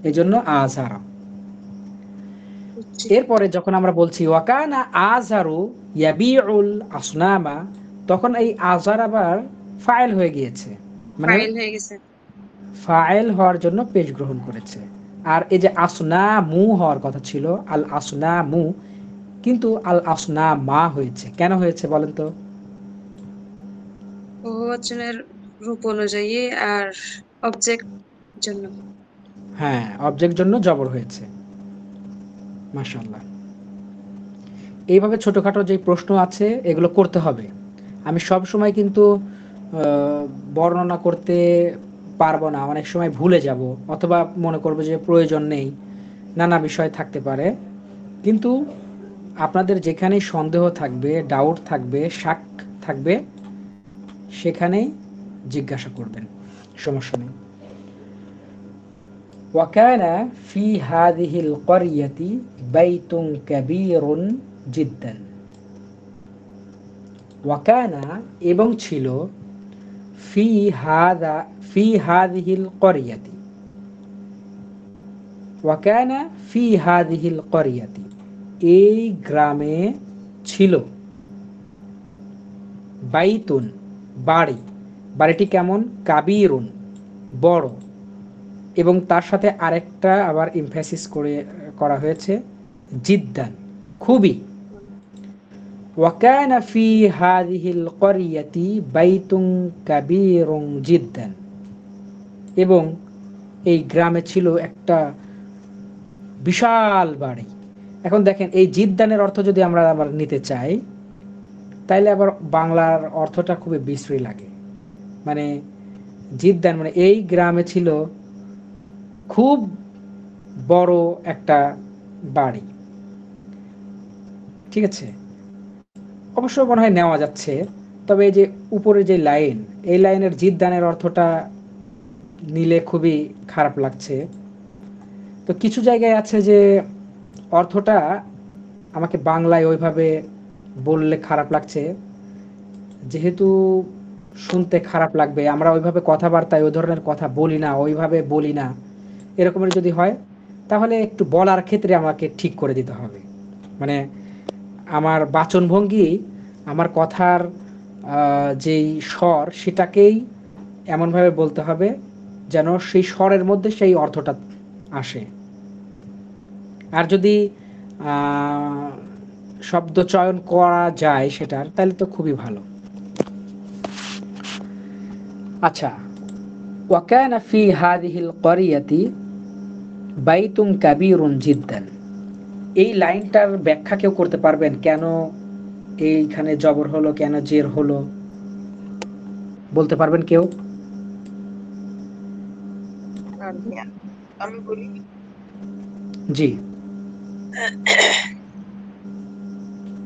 এজন্য আজার। এরপরে যখন আমরা বলছি ওয়াকানা আজারু ইয়াবিউল আসনামা, তখন এই আজার আবার ফাইল হয়ে গিয়েছে, মানে ফাইল হওয়ার জন্য পেশ গ্রহণ করেছে। আর এই যে আসনামু হওয়ার কথা ছিল আল আসনামু, কিন্তু আল আসনামা হয়েছে। কেন হয়েছে বলেন তো? বহুবচনের রূপ অনুযায়ী আর অবজেক্ট জন্য। হ্যাঁ, অবজেক্ট জন্য জবর হয়েছে। মাশাআল্লাহ। এইভাবে ছোটখাটো যে প্রশ্ন আছে এগুলো করতে হবে। আমি সব সময় কিন্তু বর্ণনা করতে পারবো না, অনেক সময় ভুলে যাব অথবা মনে করবো যে প্রয়োজন নেই, নানা বিষয় থাকতে পারে। কিন্তু আপনাদের যেখানেই সন্দেহ থাকবে, ডাউট থাকবে, শাক থাকবে, সেখানেই জিজ্ঞাসা করবেন, সমস্যা নেই। وكان في هذه القرية بيت كبير جدا وكان এবং ছিল في هذه القرية وكان في هذه القرية এই গ্রামে ছিল বাইতুন বাড়ি, বাড়িটি কেমন, কাবীরুন বড়, এবং তার সাথে আরেকটা আবার এমফাসিস করা হয়েছে, জিদ্দান খুবই। وكان في هذه القرية بيت كبير جدا এবং এই গ্রামে ছিল একটা বিশাল বাড়ি। এখন দেখেন এই জিদ্দানের অর্থ যদি আমরা আবার নিতে চাই তাইলে আবার বাংলার অর্থটা খুবই বিশ্রী লাগে। মানে জিদ্দান মানে এই গ্রামে ছিল খুব বড় একটা বাড়ি, ঠিক আছে। অবশ্য মনে হয় নেওয়া যাচ্ছে, তবে এই যে উপরে যে লাইন, এই লাইনের জিদ্দানের অর্থটা নিলে খুবই খারাপ লাগছে। তো কিছু জায়গায় আছে যে অর্থটা আমাকে বাংলায় ওইভাবে বললে খারাপ লাগছে, যেহেতু শুনতে খারাপ লাগবে, আমরা ওইভাবে কথাবার্তায় ওই ধরনের কথা বলি না, ওইভাবে বলি না, এরকমের যদি হয় তাহলে একটু বলার ক্ষেত্রে আমাকে ঠিক করে দিতে হবে। মানে আমার বাচনভঙ্গি, আমার কথার যেই স্বর, সেটাকেই এমনভাবে বলতে হবে যেন সেই স্বরের মধ্যে সেই অর্থটা আসে। আর যদি শব্দ চয়ন করা যায় সেটার, তাহলে তো খুবই ভালো। আচ্ছা, وكان في هذه القرية بيت كبير جدا, এই লাইনটার ব্যাখ্যা কেউ করতে পারবেন? কেন এইখানে জবর হলো, কেন জের হলো, বলতে পারবেন কেউ? আমি বলি, জি।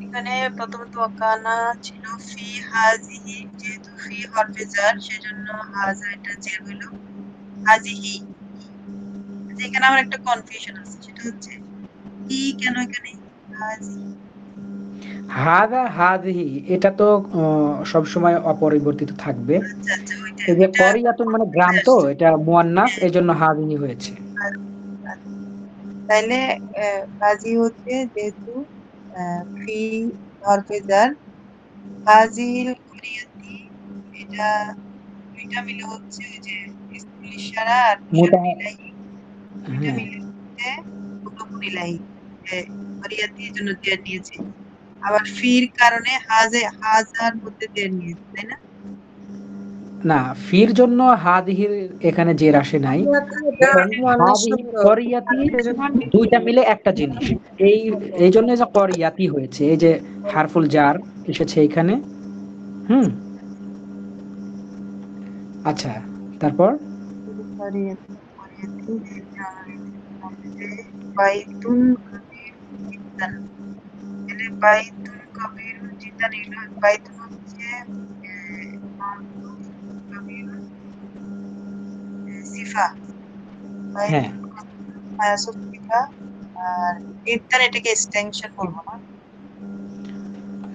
এখানে প্রথমত ওয়াকানা ছিল ফি হাজিহি, যেহেতু ফি হরফে জার সেজন্য হাজা এটা জের হলো হাজিহি। এখানে আমার একটা কনফিউশন আছে, সেটা হচ্ছে কি কেন এখানে হাজি, হাদা হাদিহি এটা তো সব সময় অপরিবর্তিত থাকবে। আচ্ছা আচ্ছা ওইটা এই যে ওইটা করিয়াতুন মানে গ্রাম, তো এটা মুয়ান্নাস, এজন্য হাদিহি হয়েছে। তাইলে হাজি হচ্ছে যেহেতু ফি হরফে জার, হাজিল কুরিয়াতি, এটা দুইটা মিলে হচ্ছে ওই যে ইসমুল ইশারা আর মুশাররফ ইলাইহি, দুইটা মিলে হচ্ছে মুদাফুন ইলাইহি, কুরিয়াতির জন্য জের নিয়েছে, আবার ফির কারণে হাজার মধ্যে জের নিয়েছে, তাই না? না, ফির জন্য হাদিহির এখানে জের আসে নাই। হাদিহি করিয়াতি দুইটা মিলে একটা জিনিস, এই জন্য যে করিয়াতি হয়েছে, এই যে হারফুল জার এসেছে এখানে। আচ্ছা, তারপর বাইতুন জিদ্দান, এখানে বাইতুন কবিরুন জিদ্দান, এগুলো বাইতুন হচ্ছে কবিরুন সিফা, হ্যাঁ, মায়াসুফ সিফা, আর জিদ্দান এটাকে এক্সটেনশন বলবো না।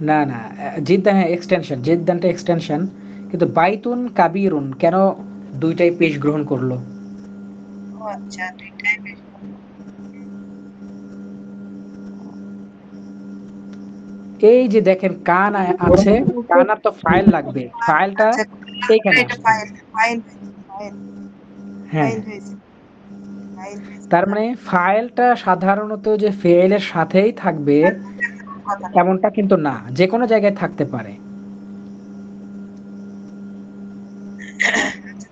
না না, জিদ্দান হ্যাঁ এক্সটেনশন, জিদ্দানটা এক্সটেনশন, কিন্তু বাইতুন কাবিরুন কেন দুইটাই পেশ গ্রহণ করলো? ও আচ্ছা, দুইটাই বেশ। এই যে দেখেন কান আছে, কানার তো ফাইল লাগবে, ফাইলটা এইখানে এটা আসবে। ফাইল হ্যাঁ, হয়েছে। তার মানে ফাইলটা সাধারণত যে ফেইলের সাথেই থাকবে এমনটা কিন্তু না, যে কোনো জায়গায় থাকতে পারে।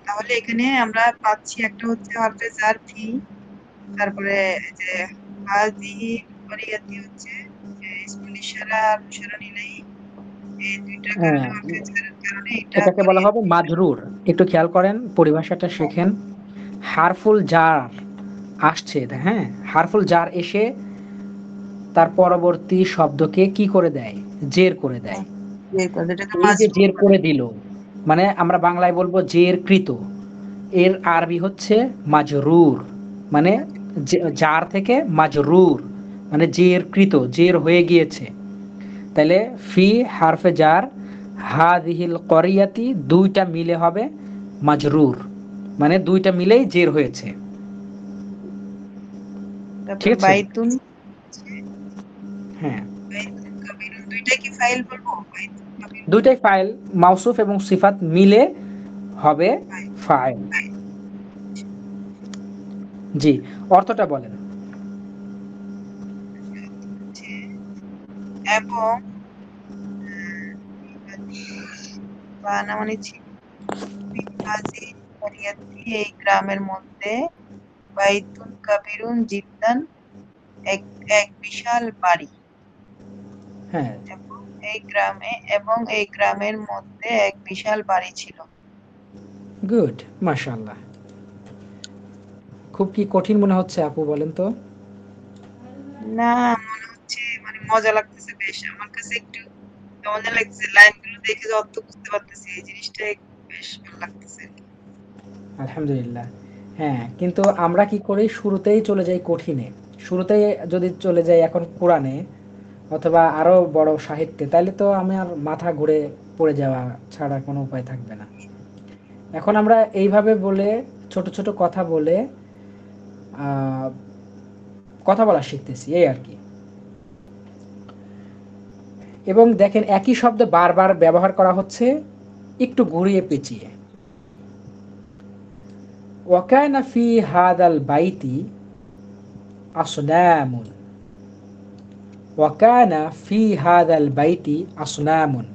তাহলে এখানে আমরা পাচ্ছি একটা হচ্ছে হরফে জার ফি, তারপরে যে হাযিহি করিয়াতি হচ্ছে ইসমুল ইশারা আর মুশারুন ইলাইহি, এই দুইটার কারণে হ্যাঁ, হরফে জারের কারণে এটা এটাকে বলা হবে মাজরুর। একটু খেয়াল করেন, পরিভাষাটা শেখেন। হারফুল জার আসছে, হ্যাঁ, হারফুল জার এসে তার পরবর্তী শব্দকে কি করে দেয়? জের করে দেয়। যেটাকে এই যে মাজরুর জের করে দিল, মানে আমরা বাংলায় বলবো জের কৃত, এর আরবি হচ্ছে মাজরুর, মানে জার থেকে মাজরুর, মানে জের কৃত, জের হয়ে গিয়েছে। তাহলে ফি হারফে জার হাযিহিল করিয়াতি দুইটা মিলে হবে মাজরুর, মানে দুইটা মিলেই জের হয়েছে। তারপর ঠিক আছে? বাইতুন, হ্যাঁ, বাইতুন কবিরুন, দুইটাই কি ফাইল বলবো? বাইতুন কবিরুন দুইটাই ফাইল, মাউসুফ এবং সিফাত মিলে হবে ফাইল। জি, অর্থটা বলেন। হচ্ছে এবং বানা মানে ছিল হাজি করিয়াতি, এই গ্রামের মধ্যে বাইতুন কাবিরুন জিদ্দান, এক এক বিশাল বাড়ি, হ্যাঁ, এবং এই গ্রামের মধ্যে এক বিশাল বাড়ি ছিল। গুড, মাশাআল্লাহ। খুব কি কঠিন মনে হচ্ছে আপু, বলেন তো? না, মনে হচ্ছে মানে মজা লাগতেছে বেশ, আমার কাছে একটু মজা লাগতেছে, লাইনগুলো দেখে যত বুঝতে পারতেছি এই জিনিসটা একটু বেশ ভালো লাগতেছে। আলহামদুলিল্লাহ। হ্যাঁ, কিন্তু আমরা কি করি, শুরুতেই চলে যাই কঠিনে। শুরুতেই যদি চলে যাই এখন কোরআনে অথবা আরো বড় সাহিত্যে, তাহলে তো আমার মাথা ঘুরে পড়ে যাওয়া ছাড়া কোনো উপায় থাকবে না। এখন আমরা এইভাবে বলে, ছোট ছোট কথা বলে কথা বলা শিখতেছি, এই আর কি। এবং দেখেন একই শব্দ বারবার ব্যবহার করা হচ্ছে একটু ঘুরিয়ে পেঁচিয়ে। ওয়াকানা ফি হাদাল বাইতি আসনামুন, ওয়াকানা ফি হাদাল বাইতি আসনামুন।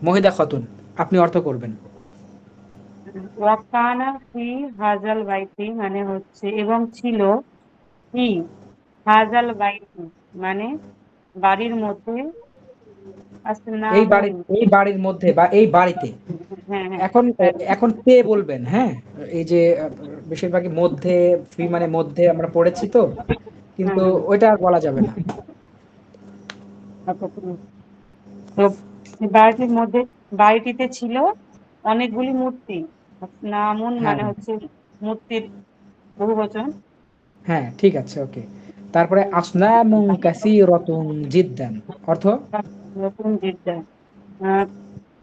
মহিদা খাতুন, আপনি অর্থ করবেন। ওয়াকানা ফি হাজাল বাইতি মানে হচ্ছে এবং ছিল, ফি হাজাল বাইতি মানে বাড়ির মধ্যে, আসনামুন এই বাড়ির মধ্যে বা এই বাড়িতে। হ্যাঁ হ্যাঁ এখন এখন তে বলবেন, হ্যাঁ, এই যে বেশিরভাগই মধ্যে, ফি মানে মধ্যে আমরা পড়েছি তো, কিন্তু ওইটা আর বলা যাবে না। তো বাড়িটির মধ্যে, বাড়িটিতে ছিল অনেকগুলি মূর্তি। আসনামুন হ্যাঁ, মানে হচ্ছে মূর্তির বহুবচন। হ্যাঁ, ঠিক আছে, ওকে। তারপরে আসনামুন কাসীরাতুন জিদ্দান, অর্থ নতুন জিদ্দা,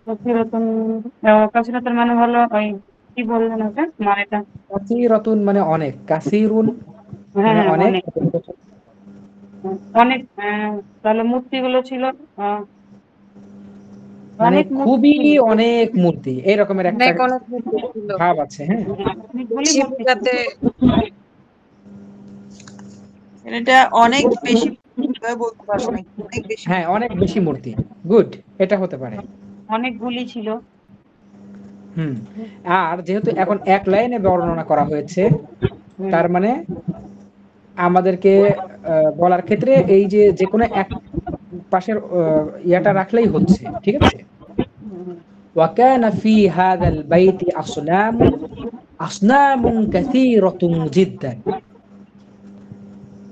কাসিরাতুন, কাসিরাতুন মানে হলো ওই কি বললেন ওটা মানেটা? কাসীরাতুন মানে অনেক, কাসীরুন হ্যাঁ মানে হ্যাঁ অনেক, অনেক, অনেক, তাহলে মূর্তিগুলো ছিল মানে অনেক মূর্তি খুবই ছিল, অনেক মূর্তি, এই রকমের একটা অনেক অনেক মূর্তি ছিল, ভাব আছে। হ্যাঁ, অনেকগুলি মূর্তি ছিল। শিবরাতে এটা অনেক বেশি বলতে পারবো না, অনেক বেশি। হ্যাঁ, অনেক বেশি মূর্তি, গুড, এটা হতে পারে। অনেকগুলি ছিল। হুম। আর যেহেতু এখন এক লাইনে বর্ণনা করা হয়েছে, হুম, তার মানে আমাদেরকে বলার ক্ষেত্রে এই যে যে কোনো এক পাশের ইয়াটা রাখলেই হচ্ছে, ঠিক আছে? হুম, ওয়াকানা ফি হাদাল বাইতি আসনামুন, আসনামুন কাসীরাতুন জিদ্দান।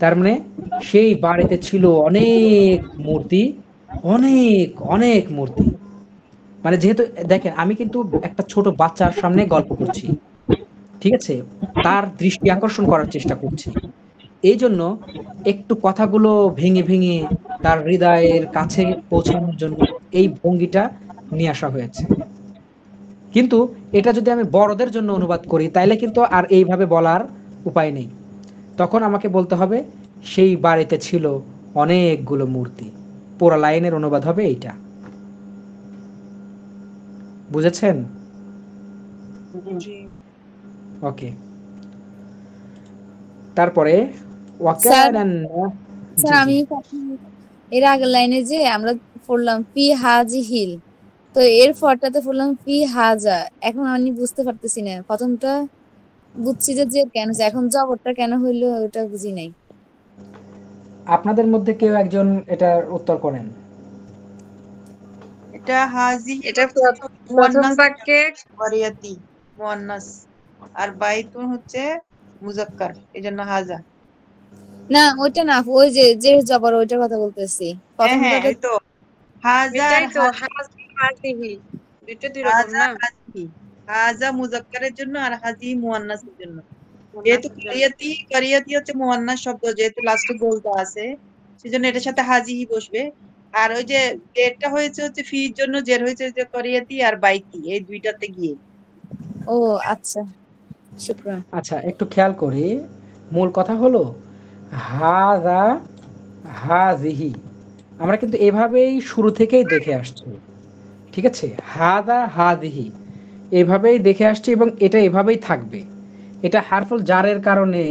তার মানে সেই বাড়িতে ছিল অনেক মূর্তি, অনেক অনেক মূর্তি। মানে যেহেতু দেখেন আমি কিন্তু একটা ছোট বাচ্চার সামনে গল্প করছি, ঠিক আছে, তার দৃষ্টি আকর্ষণ করার চেষ্টা করছি, এই জন্য একটু কথাগুলো ভেঙে ভেঙে তার হৃদয়ের কাছে পৌঁছানোর জন্য এই ভঙ্গিটা নিয়ে আসা হয়েছে। কিন্তু এটা যদি আমি বড়দের জন্য অনুবাদ করি, তাইলে কিন্তু আর এইভাবে বলার উপায় নেই। তখন আমাকে বলতে হবে সেই বাড়িতে ছিল অনেকগুলো মূর্তি। পুরো লাইনের অনুবাদ হবে এইটা। বুঝেছেন? জি। ওকে। তারপরে স্যার, ওয়াকানান, জি জি, আমি এর আগের লাইনে যে আমরা পড়লাম ফি হাজিহিল, তো এর পরটাতে পড়লাম ফি হাজা, এখন আমি বুঝতে পারতেছি না প্রথমটা বুঝছি যে যে কেন হচ্ছে, এখন জবরটা কেন হইলো ওটা বুঝি নাই। আপনাদের মধ্যে কেউ একজন এটার উত্তর করেন। এটা হাজি এটা হচ্ছে প্রথম মুয়ান্নাস বাক্যে ওয়ারিয়াতি মুয়ান্নাস, আর বাইতুন হচ্ছে মুজাক্কার, এই জন্য হাজা। না ওইটা না, ওই যে যে জবর ওইটার কথা বলতেছি। হ্যাঁ হ্যাঁ, প্রথমটাতে এই তো হাজা আর এটাই তো হাজি হাজিহি, দুইটা দুই রকম হাজা না। হাজি, হাজা মুজাক্কারের জন্য আর হাজি মুয়ান্নাসের জন্য। যেহেতু মুন্নাসের জন্য। কারিয়াতি, কারিয়াতি হচ্ছে মুয়ান্নাস শব্দ, যেহেতু লাস্টে গোলটা আছে সেজন্য এটার সাথে হাজিহি বসবে। আর ওই যে জেরটা হয়েছে হচ্ছে ফির জন্য, জের হয়েছে যে কারিয়াতি আর বাইতি, এই দুইটাতে গিয়ে। ও আচ্ছা, শুকরান। আচ্ছা, একটু খেয়াল করি। মূল কথা হলো হাযা, হাযিহি, আমরা কিন্তু এভাবেই শুরু থেকেই দেখে আসছি। ঠিক আছে, হাযা হাযিহি এভাবেই দেখে আসছি এবং এটা এভাবেই থাকবে। এটা হারফুল জারের কারণে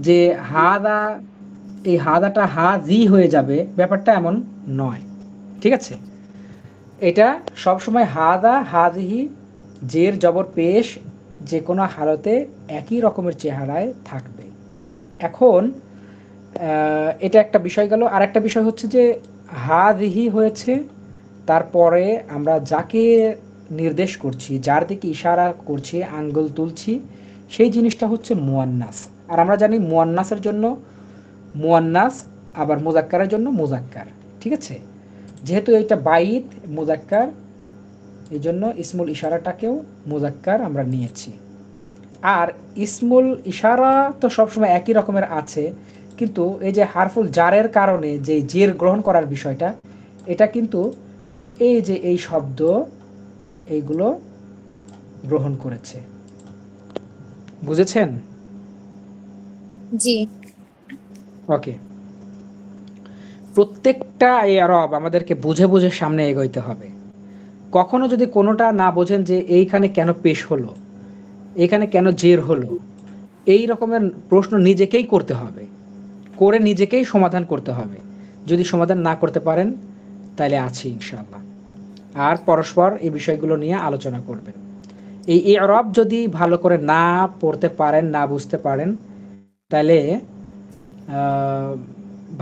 যে হাদা, এই হাদাটা হাজি হয়ে যাবে ব্যাপারটা এমন নয়। ঠিক আছে, এটা সবসময় হাদা হাজিহি জের জবর পেশ যে কোনো হালতে একই রকমের চেহারায় থাকবে। এখন এটা একটা বিষয় গেল। আর একটা বিষয় হচ্ছে যে হাজিহি হয়েছে, তারপরে আমরা যাকে নির্দেশ করছি, যার দিকে ইশারা করছি, আঙ্গুল তুলছি, সেই জিনিসটা হচ্ছে মুয়ান্নাস। আর আমরা জানি মুয়ান্নাসের জন্য মুয়ান্নাস, আবার মুজাক্কারের জন্য মুজাক্কার। ঠিক আছে, যেহেতু এটা বাইত মুজাক্কার, এই জন্য ইসমুল ইশারাটাকেও মুজাক্কার আমরা নিয়েছি। আর ইসমুল ইশারা তো সবসময় একই রকমের আছে, কিন্তু এই যে হারফুল জারের কারণে যে জের গ্রহণ করার বিষয়টা, এটা কিন্তু এই যে এই শব্দ এইগুলো গ্রহণ করেছে। বুঝেছেন? জি। ওকে, প্রত্যেকটা এই আরব আমাদেরকে বুঝে বুঝে সামনে এগোইতে হবে। কখনো যদি কোনোটা না বোঝেন যে এইখানে কেন পেশ হলো, এখানে কেন জের হলো, এই রকমের প্রশ্ন নিজেকেই করতে হবে, করে নিজেকেই সমাধান করতে হবে। যদি সমাধান না করতে পারেন তাহলে আছি ইনশাআল্লাহ, আর পরস্পর এই বিষয়গুলো নিয়ে আলোচনা করবেন। এই ইরব যদি ভালো করে না পড়তে পারেন, না বুঝতে পারেন, তাহলে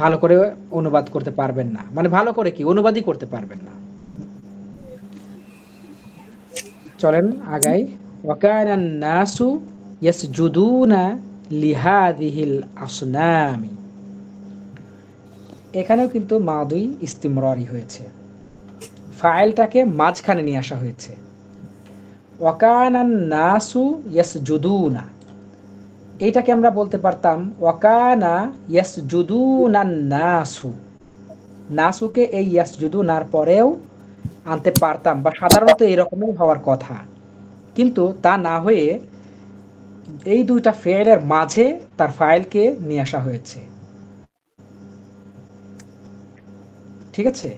ভালো করে অনুবাদ করতে পারবেন না। মানে ভালো করে কি অনুবাদই করতে পারবেন না। চলেন আগাই। ওয়াকানান নাসু ইয়াসজুদুনা লিহাযিহিল আসনামি, এখানেও কিন্তু মাদি ইস্তিমরারি হয়েছে, ফাইলটাকে মাঝখানে নিয়ে আসা হয়েছে। ওয়াকানান নাসু ইয়াসজুদুনা, এইটাকে আমরা বলতে পারতাম ওয়াকানা ইয়াসজুদুনান নাসু, নাসুকে এই ইয়াসজুদুনার পরেও আনতে পারতাম, বা সাধারণত এরকমই হওয়ার কথা, কিন্তু তা না হয়ে এই দুইটা ফেলের মাঝে তার ফাইলকে নিয়ে আসা হয়েছে। ঠিক আছে,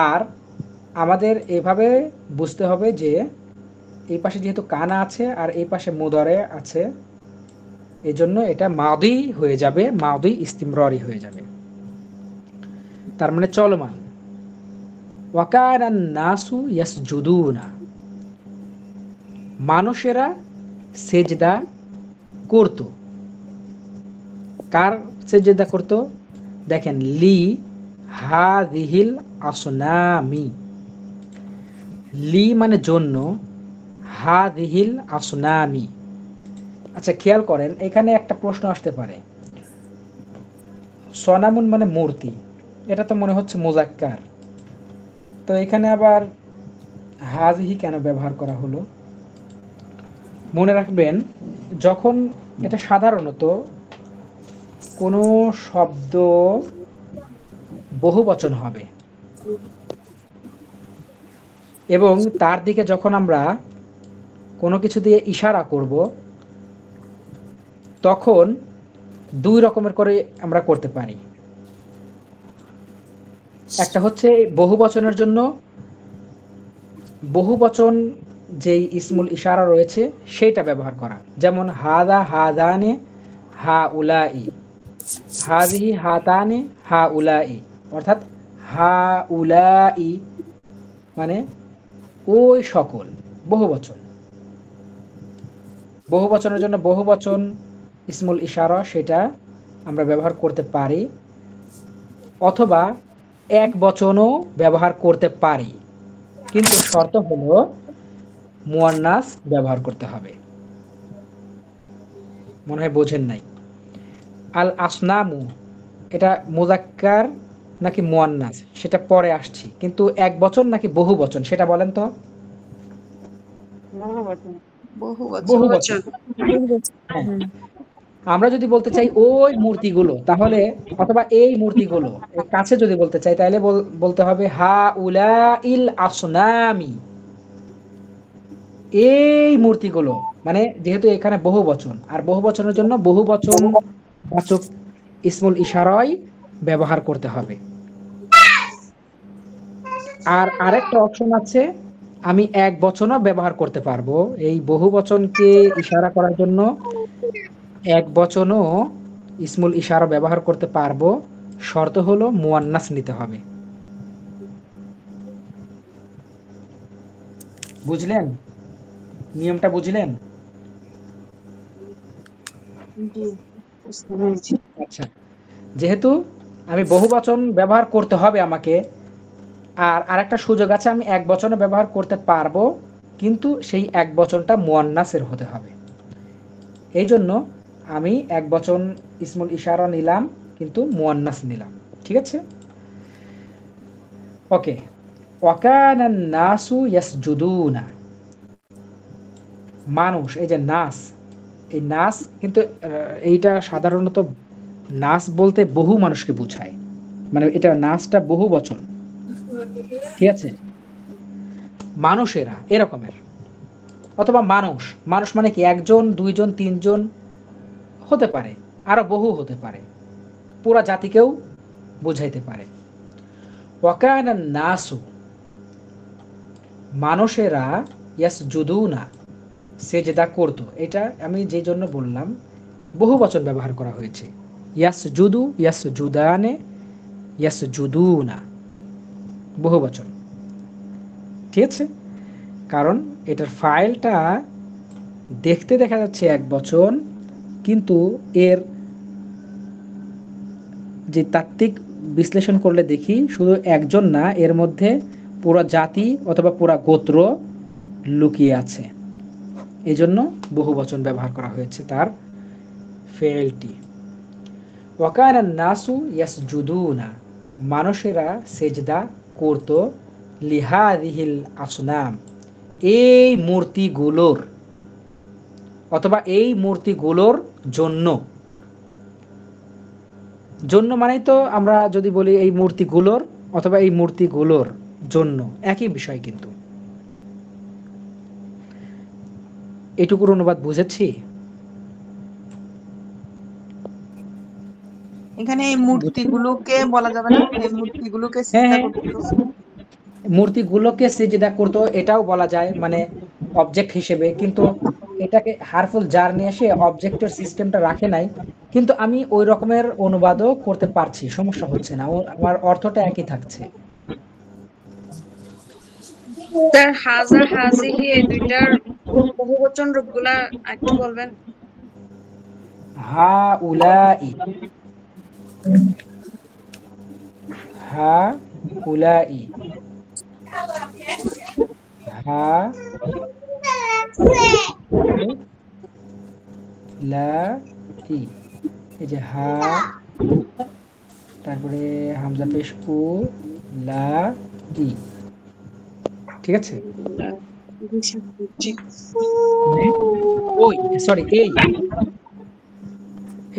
আর আমাদের এভাবে বুঝতে হবে যে এই পাশে যেহেতু কানা আছে আর এই পাশে মুদারে আছে, এই জন্য এটা মাদি হয়ে যাবে, মাদি ইস্তিমরারি হয়ে যাবে, তার মানে চলমান। ওয়াকানান নাসু ইয়াসজুদুনা, মানুষেরা সেজদা করত। কার সেজদা করত? দেখেন, লি হাযিহিল আসনামি, লি মানে জন্য, হাযিহিল আসনামি। আচ্ছা খেয়াল করেন, এখানে একটা প্রশ্ন আসতে পারে, সনামুন মানে মূর্তি, এটা তো মনে হচ্ছে মুজাক্কার, তো এখানে আবার হাযিহি কেন ব্যবহার করা হলো? মনে রাখবেন, যখন এটা সাধারণত কোনো শব্দ বহুবচন হবে এবং তার দিকে যখন আমরা কোনো কিছু দিয়ে ইশারা করব, তখন দুই রকমের করে আমরা করতে পারি। একটা হচ্ছে বহুবচনের জন্য বহুবচন যেই ইসমুল ইশারা রয়েছে সেইটা ব্যবহার করা, যেমন হাদা হাদানে হা উলাই, হাযিহি হাতানে হা উলাই, অর্থাৎ হা উলাই মানে ওই সকল, বহুবচন। বহু বচনের জন্য বহু বচন ইসমুল ইশারা সেটা আমরা ব্যবহার করতে পারি, অথবা এক বচনও ব্যবহার করতে পারি, কিন্তু শর্ত হলো মুয়ান্নাস ব্যবহার করতে হবে। মনে হয় বোঝেন নাই। আল আসনামু এটা মুজাক্কার নাকি মুয়ান্নাস সেটা পরে আসছি, কিন্তু এক বচন নাকি বহু বচন সেটা বলেন তো। বহু বচন। বহু বহু বচন। বচন। হ্যাঁ, আমরা যদি বলতে চাই ওই মূর্তিগুলো তাহলে, অথবা এই মূর্তিগুলো এর কাছে যদি বলতে চাই তাহলে বলতে হবে হা উলা ইল আসনামি, এই মূর্তিগুলো। মানে যেহেতু এখানে বহু বচন, আর বহু বচনের জন্য বহু বচন বাচক ইসমুল ইশারাই ব্যবহার করতে হবে। আর আরেকটা অপশন আছে, আমি এক বচনও ব্যবহার করতে পারবো। এই বহু বচনকে ইশারা করার জন্য এক বচনও ইসমুল ইশারা ব্যবহার করতে পারবো, শর্ত হলো মুয়ান্নাস নিতে হবে। বুঝলেন? নিয়মটা বুঝলেন? জি, বুঝতে পেরেছি। আচ্ছা, যেহেতু আমি বহু বচন ব্যবহার করতে হবে আমাকে, আর আরেকটা সুযোগ আছে, আমি এক বচনে ব্যবহার করতে পারবো, কিন্তু সেই এক বচনটা মুয়ান্নাসের হতে হবে। এই জন্য আমি এক বচন ইসমুল ইশারা নিলাম, কিন্তু মুয়ান্নাস নিলাম। ঠিক আছে? ওকে। ওয়াকানান নাসু ইয়াসজুদুনা, মানুষ, এই যে নাস, এই নাস কিন্তু এইটা সাধারণত নাস বলতে বহু মানুষকে বোঝায়, মানে এটা নাসটা বহু বচন। ঠিক আছে? মানুষেরা এরকমের, অথবা মানুষ, মানুষ মানে কি একজন, দুইজন, তিনজন হতে পারে, আরো বহু হতে পারে, পুরা জাতিকেও বুঝাইতে পারে। ওয়াকানান নাসু, মানুষেরা ইয়াসজুদুনা সেজদা করতো। এটা আমি যে জন্য বললাম বহু বচন ব্যবহার করা হয়েছে, ইয়াসজুদু, ইয়াসজুদানে, ইয়াসজুদুনা, বহু বচন। ঠিক আছে? কারণ এটার ফাইলটা দেখতে দেখা যাচ্ছে এক বচন, কিন্তু এর যে তাত্ত্বিক বিশ্লেষণ করলে দেখি শুধু একজন না, এর মধ্যে পুরো জাতি অথবা পুরো গোত্র লুকিয়ে আছে। এই জন্য বহু বচন ব্যবহার করা হয়েছে তার ফেলটি। ওয়াকানান নাসু ইয়াসজুদুনা, মানুষেরা সেজদা করত, লিহাদিহিল আসনাম, এই মূর্তিগুলোর, অথবা এই মূর্তিগুলোর জন্য। জন্য মানেই তো আমরা যদি বলি এই মূর্তিগুলোর অথবা এই মূর্তিগুলোর জন্য একই বিষয়, কিন্তু এটুকুর অনুবাদ বুঝেছি? এখানে এই মূর্তিগুলোকে বলা যাবে না, এই মূর্তিগুলোকে সিজদা করতে। মূর্তিগুলোকে সিজদা করতো এটাও বলা যায়, মানে অবজেক্ট হিসেবে, কিন্তু এটাকে হারফুল জার নিয়ে এসে অবজেক্টের সিস্টেমটা রাখে নাই। কিন্তু আমি ওই রকমের অনুবাদও করতে পারছি, সমস্যা হচ্ছে না, আমার অর্থটা একই থাকছে। স্যার হাজা হাজিহি এই দুইটার বহুবচন রূপগুলা একটু বলবেন? হা উলাই, হা উলাই, হা লা ই, এই যে হা, তারপরে হামজা পেশ উ, লা ই। ঠিক আছে? ওই সরি, এই,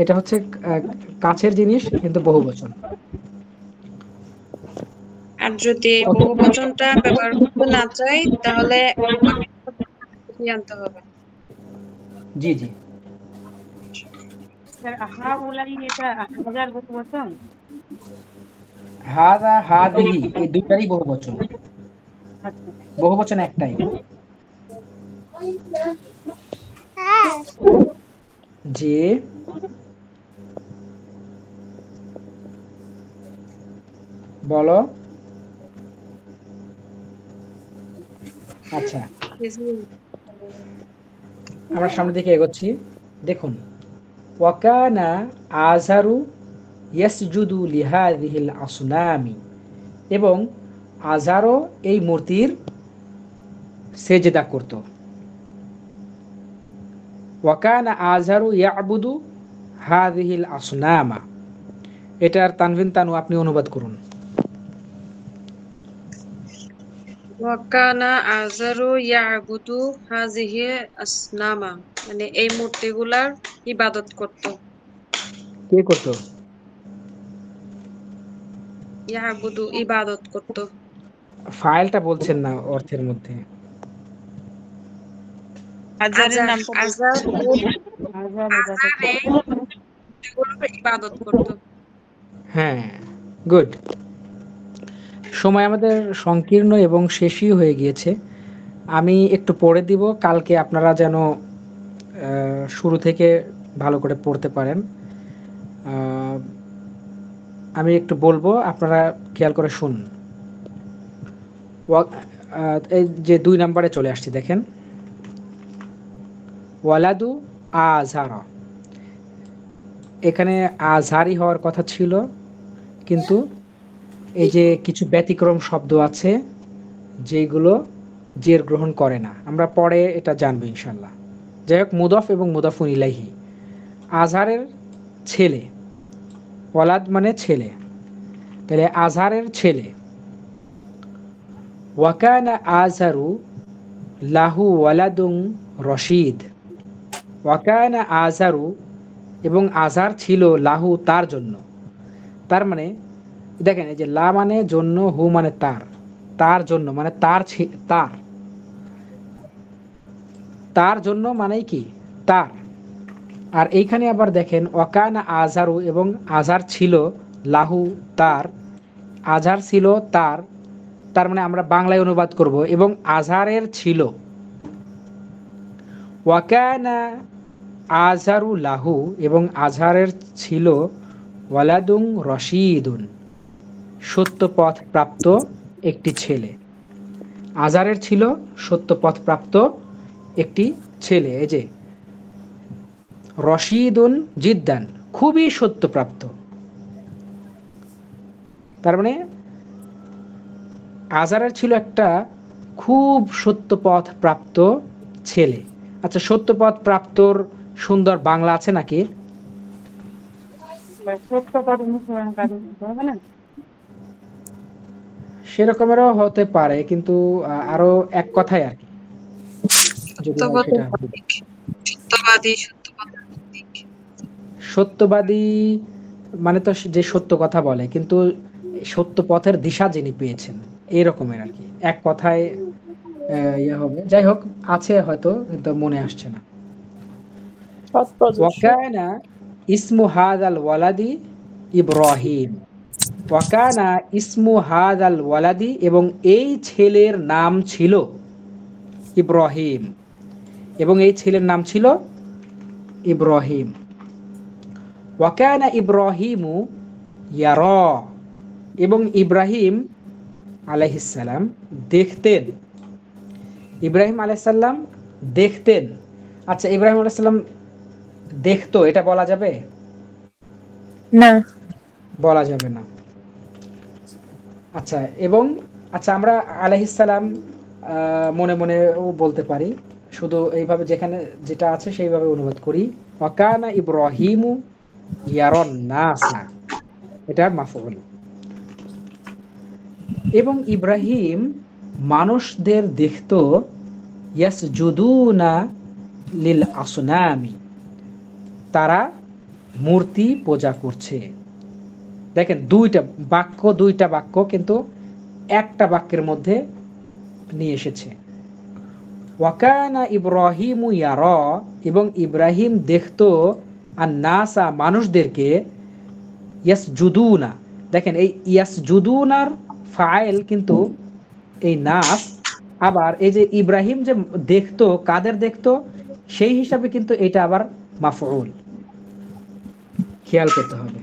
এটা হচ্ছে কাছের জিনিস কিন্তু বহু বচন। আর যদি বহুবচনটা ব্যবহার করতে না চাই তাহলে কি আনতে হবে? জি জি, স্যার হা উলাই এটা হাজার বহু বচন। হাদা হাদিহি এই দুইটারই বহু বচন, আচ্ছা, বহু বচন একটাই। যে বলো। আচ্ছা, আমরা সামনের দিকে এগোচ্ছি। দেখুন, ওয়াকানা আজহারু ইয়াসজুদু লিহাযিহিল আসনামি, এবং আজহারও এই মূর্তির সেজদা করত। ওয়াকানা আজহারু ইয়াবুদু হাযিহিল আসনামা। এটার তানভিন তানু আপনি অনুবাদ করুন। ওয়াকানা আজারু ইয়াবুদু হাযিহি আসনামা, মানে এই মূর্তিগুলার ইবাদত করত। কে করত? ইয়াবুদু ইবাদত করত। ফাইলটা বলছেন না অর্থের মধ্যে। হাজারের নামটা আজার হাজার মূর্তিগুলোর ইবাদত করত। হ্যাঁ, গুড। সময় আমাদের সংকীর্ণ এবং শেষই হয়ে গিয়েছে। আমি একটু পড়ে দিব, কালকে আপনারা যেন শুরু থেকে ভালো করে পড়তে পারেন। আমি একটু বলবো, আপনারা খেয়াল করে শুনুন। এই যে 2 নম্বরে চলে আসছি, দেখেন, ওয়ালাদু আজহারা। এখানে আজহারি হওয়ার কথা ছিল, কিন্তু এই যে কিছু ব্যতিক্রম শব্দ আছে যেগুলো জের গ্রহণ করে না, আমরা পরে এটা জানবো ইনশাল্লাহ। যাই হোক, মুদফ এবং মুদফুন ইলাইহি। আজহারের ছেলে, ওয়ালাদ মানে ছেলে, তাহলে আজহারের ছেলে। ওয়াকানা আজহারু লাহু ওয়ালাদুন রশিদ। ওয়াকানা আজহারু, এবং আজহার ছিল লাহু তার জন্য। তার মানে দেখেন, এই যে লা মানে জন্য, হু মানে তার, তার জন্য মানে তার জন্য মানে কি তার। আর এইখানে আবার দেখেন ওয়াকানা আজহারু, এবং আজহার ছিল লাহু তার, আজহার ছিল তার, তার মানে আমরা বাংলায় অনুবাদ করব এবং আজহারের ছিল। ওয়াকানা আজহারু লাহু, এবং আজহারের ছিল ওয়ালাদুন রশিদুন, সত্যপথ প্রাপ্ত একটি ছেলে। আজহারের ছিল সত্যপথ প্রাপ্ত একটি ছেলে। এই যে রশিদুন জিদ্দান, খুবই সত্যপ্রাপ্ত। তার মানে আজহারের ছিল একটা খুব সত্যপথ প্রাপ্ত ছেলে। আচ্ছা, সত্যপথ প্রাপ্তর সুন্দর বাংলা আছে নাকি? সেরকমেরও হতে পারে, কিন্তু আরো এক কথায় আর কি। সত্যবাদী মানে তো যে সত্য কথা বলে, কিন্তু সত্য পথের দিশা যিনি পেয়েছেন, এরকমের আর কি, এক কথায় ইয়ে হবে। যাই হোক, আছে হয়তো, কিন্তু মনে আসছে না। ওয়াকানা ইসমু হাযাল ওয়ালাদি ইব্রাহিম। ওয়াকানা ইসমু হাযাল ওয়ালাদি, এবং এই ছেলের নাম ছিল ইব্রাহিম, এবং এই ছেলের নাম ছিল ইব্রাহিম। ওয়াকানা ইব্রাহিমু ইয়ারা, এবং ইব্রাহিম আলাইহিস সালাম দেখতেন। ইব্রাহিম আলাইহিস সালাম দেখতেন। আচ্ছা, ইব্রাহিম আলাইহিস সালাম দেখতো, এটা বলা যাবে না, বলা যাবে না। আচ্ছা, এবং আচ্ছা, আমরা আলাইহিস সালাম মনে মনেও বলতে পারি, শুধু এইভাবে যেখানে যেটা আছে সেইভাবে অনুবাদ করি। ওয়াকানা ইব্রাহিমু ইয়ারান নাসা, এটা মাফউল। এবং ইব্রাহিম মানুষদের দেখতো ইয়াসজুদুনা লিল আসনামি, তারা মূর্তি পূজা করছে। দেখেন, দুইটা বাক্য কিন্তু একটা বাক্যের মধ্যে নিয়ে এসেছে। ওয়াকানা ইব্রাহিমু ইয়ারা, এবং ইব্রাহিম দেখতো আন-নাসা মানুষদেরকে, ইয়াসজুদুনা। দেখেন, এই ইয়াসজুদুনার ফাইল কিন্তু এই নাস, আবার এই যে ইব্রাহিম যে দেখতো, কাদের দেখতো সেই হিসাবে কিন্তু এটা আবার মাফউল, খেয়াল করতে হবে।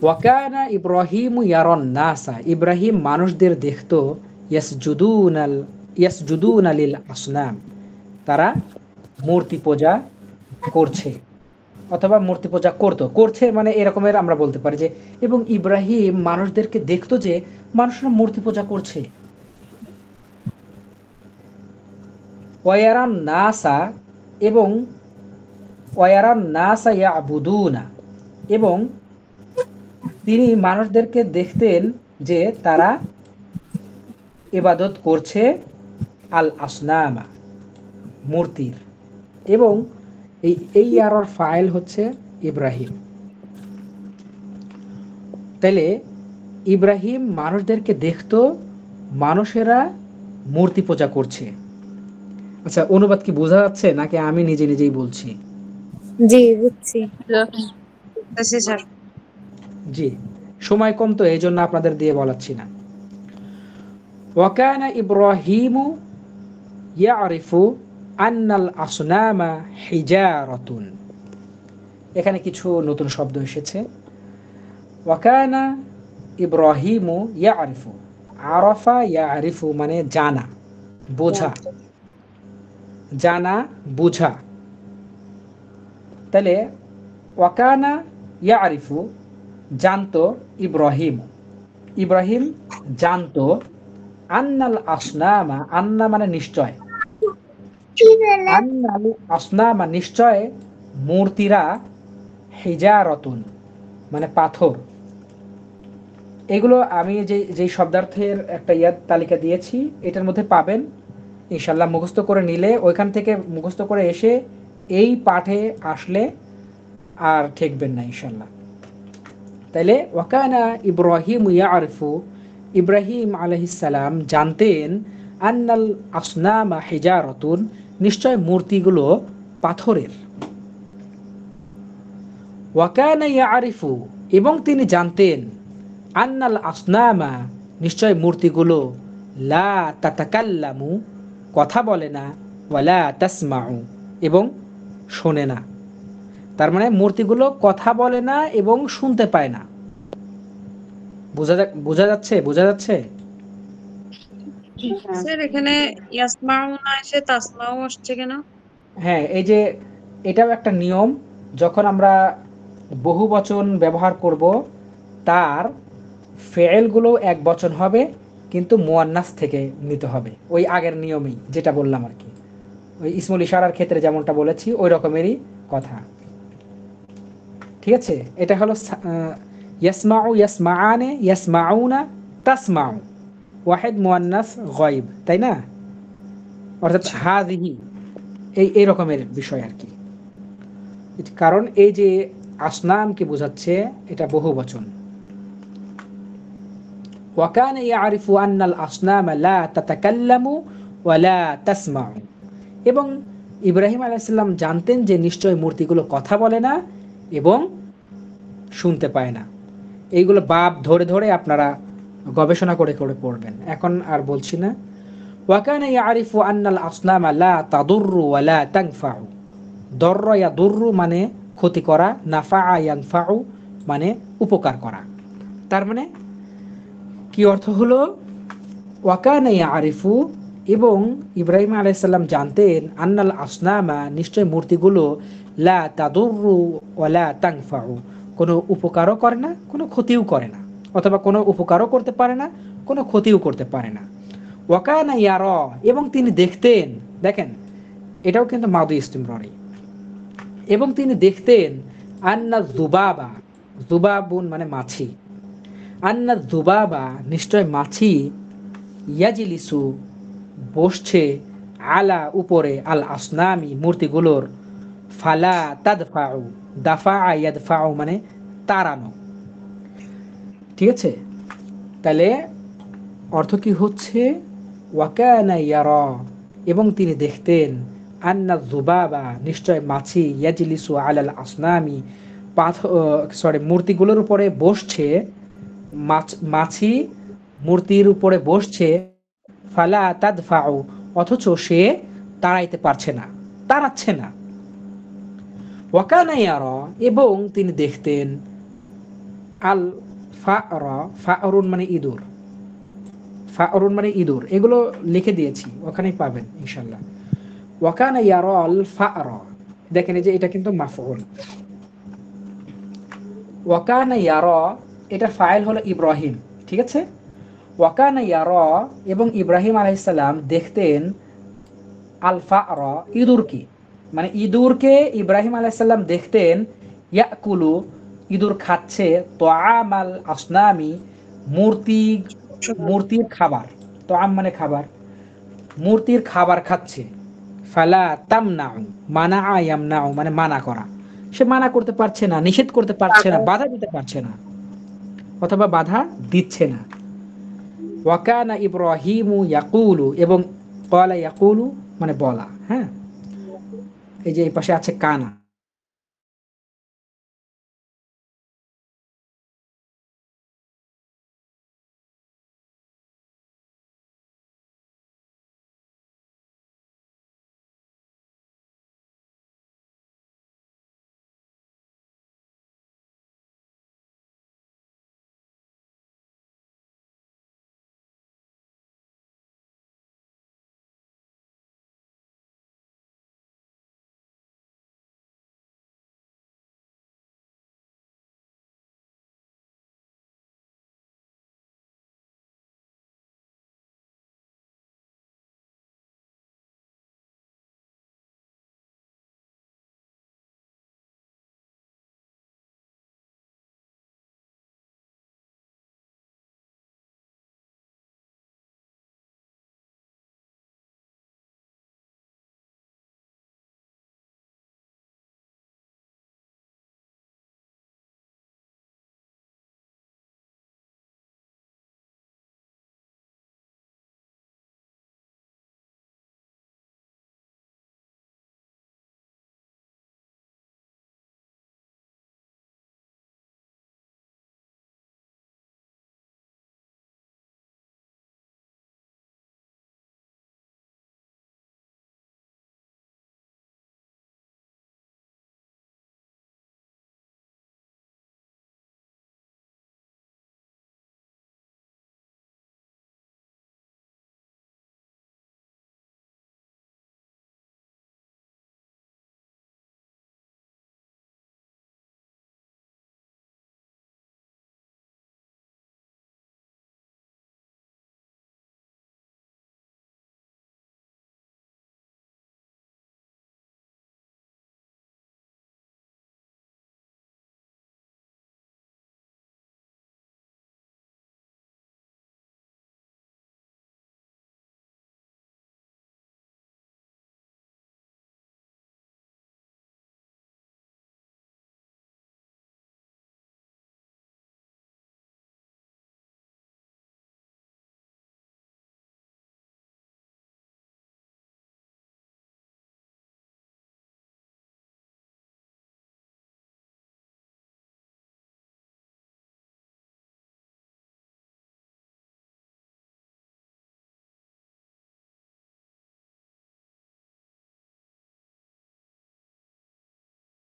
ওয়াকানা ইব্রাহিমু ইয়ারান নাসা, ইব্রাহিম মানুষদের দেখতো ইয়াসজুদুনা লিল আসনাম, তারা মূর্তি পূজা করছে অথবা মূর্তি পূজা করছে মানে এরকমের আমরা বলতে পারি যে, এবং ইব্রাহিম মানুষদেরকে দেখতো যে মানুষরা মূর্তি পূজা করছে। ওয়ারান নাসা এবং ওয়ারান নাসা ইয়াবুদুনা, এবং তিনি মানুষদেরকে দেখতেন যে তারা ইবাদত করছে আল আসনামা, মূর্তির। এবং এই ইয়ারর ফাইল হচ্ছে ইব্রাহিম। তাহলে ইব্রাহিম মানুষদেরকে দেখতো মানুষেরা মূর্তি পূজা করছে। আচ্ছা, অনুবাদ কি বোঝা যাচ্ছে নাকি আমি নিজে নিজেই বলছি? জি বুঝছি। স্যার জি, সময় কম তো এই জন্য আপনাদের দিয়ে বলাচ্ছি না। ওয়াকানা ইব্রাহিমু ইয়ারিফু আন্নাল আসনামা হিজারাতুন। এখানে কিছু নতুন শব্দ এসেছে। ওয়াকানা ইব্রাহিমু ইয়ারিফু, আরাফা ইয়ারিফু মানে জানা বোঝা, জানা বুঝা। তাহলে ওয়াকানা ইয়ারিফু জানতো, ইব্রাহিম জানতো, আন্নাল আসনামা, আন্না মানে নিশ্চয়, আন্নাল আসনামা নিশ্চয় মূর্তিরা, হিজারাতুন মানে পাথর। এগুলো আমি যে শব্দার্থের একটা তালিকা দিয়েছি এটার মধ্যে পাবেন ইনশাল্লাহ। মুখস্থ করে নিলে, ওইখান থেকে মুখস্থ করে এসে এই পাঠে আসলে আর ঠেকবেন না ইনশাল্লাহ। তাইলে ওয়াকানা ইব্রাহিম ইয়ারিফু, ইব্রাহিম আলাইহিস সালাম জানতেন, আন্নাল আসনামা হিজারাতুন নিশ্চয় মূর্তিগুলো পাথরের। ওয়াকানা ইয়ারিফু এবং তিনি জানতেন, আন্নাল আসনামা নিশ্চয় মূর্তিগুলো, লা তাতাকাল্লামু কথা বলে না, ওয়ালা তাসমাউ এবং শোনে না। তার মানে মূর্তিগুলো কথা বলে না এবং শুনতে পায় না। বোঝা যাচ্ছে? স্যার এখানে ইয়াসমাউ না এসে তাসমাউ আসছে কেন? হ্যাঁ, এই যে এটাও একটা নিয়ম, যখন আমরা বহু বচন ব্যবহার করব তার ফেলগুলো এক বচন হবে কিন্তু মুয়ান্নাস থেকে নিতে হবে, ওই আগের নিয়মেই যেটা বললাম আর কি, ওই ইসমুল ইশারার ক্ষেত্রে যেমনটা বলেছি ওই রকমেরই কথা। ঠিক আছে, এটা হলো ইয়াসমাউ, ইয়াসমাআনে, ইয়াসমাউনা, তাসমাউ, ওয়াহিদ মুয়ান্নাস গায়ব, তাই না? অর্থাৎ হাযিহি এই রকমের বিষয় আর কি। কারণ এই যে আসনামকে বোঝাচ্ছে এটা বহু বচন। ওয়াকানা ইয়ারিফু আন্নাল আসনামা লা তাতাকাল্লামু ওয়া লা তাসমাউ, এবং ইব্রাহিম আলাইহিস সালাম জানতেন যে নিশ্চয় মূর্তিগুলো কথা বলে না এবং শুনতে পায় না। এইগুলো বাব ধরে ধরে আপনারা গবেষণা করে করে পড়বেন, এখন আর বলছি না। ওয়াকানা ইয়ারিফু আন্নাল আসনামা লা তাদুররু ওয়া লা তানফাউ, দররা ইয়াদুররু মানে ক্ষতি করা, নাফাআ ইয়ানফাউ মানে উপকার করা। তার মানে কি অর্থ হলো? ওয়াকানা ইয়ারিফু এবং ইব্রাহিম আলাইহিস সালাম জানতেন, আন্নাল আসনামা নিশ্চয় মূর্তিগুলো, লা তাদুররু ওয়া লা তানফাউ কোনো উপকারও করে না কোনো ক্ষতিও করে না, অথবা কোনো উপকারও করতে পারে না কোনো ক্ষতিও করতে পারে না। ওয়াকানা ইয়ারা এবং তিনি দেখতেন, দেখেন এটাও কিন্তু মাদি ইস্তিমরারি, এবং তিনি দেখতেন, আন্না যুবাবা, যুবাবুন মানে মাছি, আন্না যুবাবা নিশ্চয় মাছি, ইয়াজিলিসু বসছে, আলা উপরে, আল আসনামি মূর্তিগুলোর, ফালা তাদফাউ, দাফা ইয়াদফাউ মানে তাড়ানো। ঠিক আছে, তাহলে অর্থ কি হচ্ছে? ওয়াকানা ইয়ারা এবং তিনি দেখতেন, আন্না যুবাবা নিশ্চয় মাছি, ইয়াজলিসু আলাল আসনামি মূর্তিগুলোর উপরে বসছে, মাছি মূর্তির উপরে বসছে, ফালা তাদফাউ অথচ সে তাড়াইতে পারছে না, তাড়াচ্ছে না। ওয়াকানা ইয়ারা এবং তিনি দেখতেন, আল ফারা, ফারুন মানে ইঁদুর, ফারুন মানে ইঁদুর, এগুলো লিখে দিয়েছি ওখানেই পাবেন ইনশাল্লাহ। ওয়াকানা ইয়ারাল ফা'রা, দেখেন এই যে এটা কিন্তু মাফউল। ওয়াকানা ইয়ারা, এটা ফাইল হলো ইব্রাহিম, ঠিক আছে। ওয়াকানা ইয়ারা, এবং ইব্রাহিম আলাইহিস সালাম দেখতেন আল ফা'রা, ইঁদুরকে, মানে ইঁদুরকে ইব্রাহিম আলাইহিস সালাম দেখতেন ইয়াকুলু, ইঁদুর খাচ্ছে তোআমাল আসনামি, মূর্তির খাবার, তোআম মানে খাবার, মূর্তির খাবার খাচ্ছে। ফালা তামনাউ, মানা ইয়ামনাউ মানে মানা করা, সে মানা করতে পারছে না, নিষেধ করতে পারছে না, বাধা দিতে পারছে না, অথবা বাধা দিচ্ছে না। ওয়াকানা ইব্রাহিমু ইয়াকুলু, এবং ক্বালা ইয়াকুলু মানে বলা, হ্যাঁ, এই যে এই পাশে আছে কানা,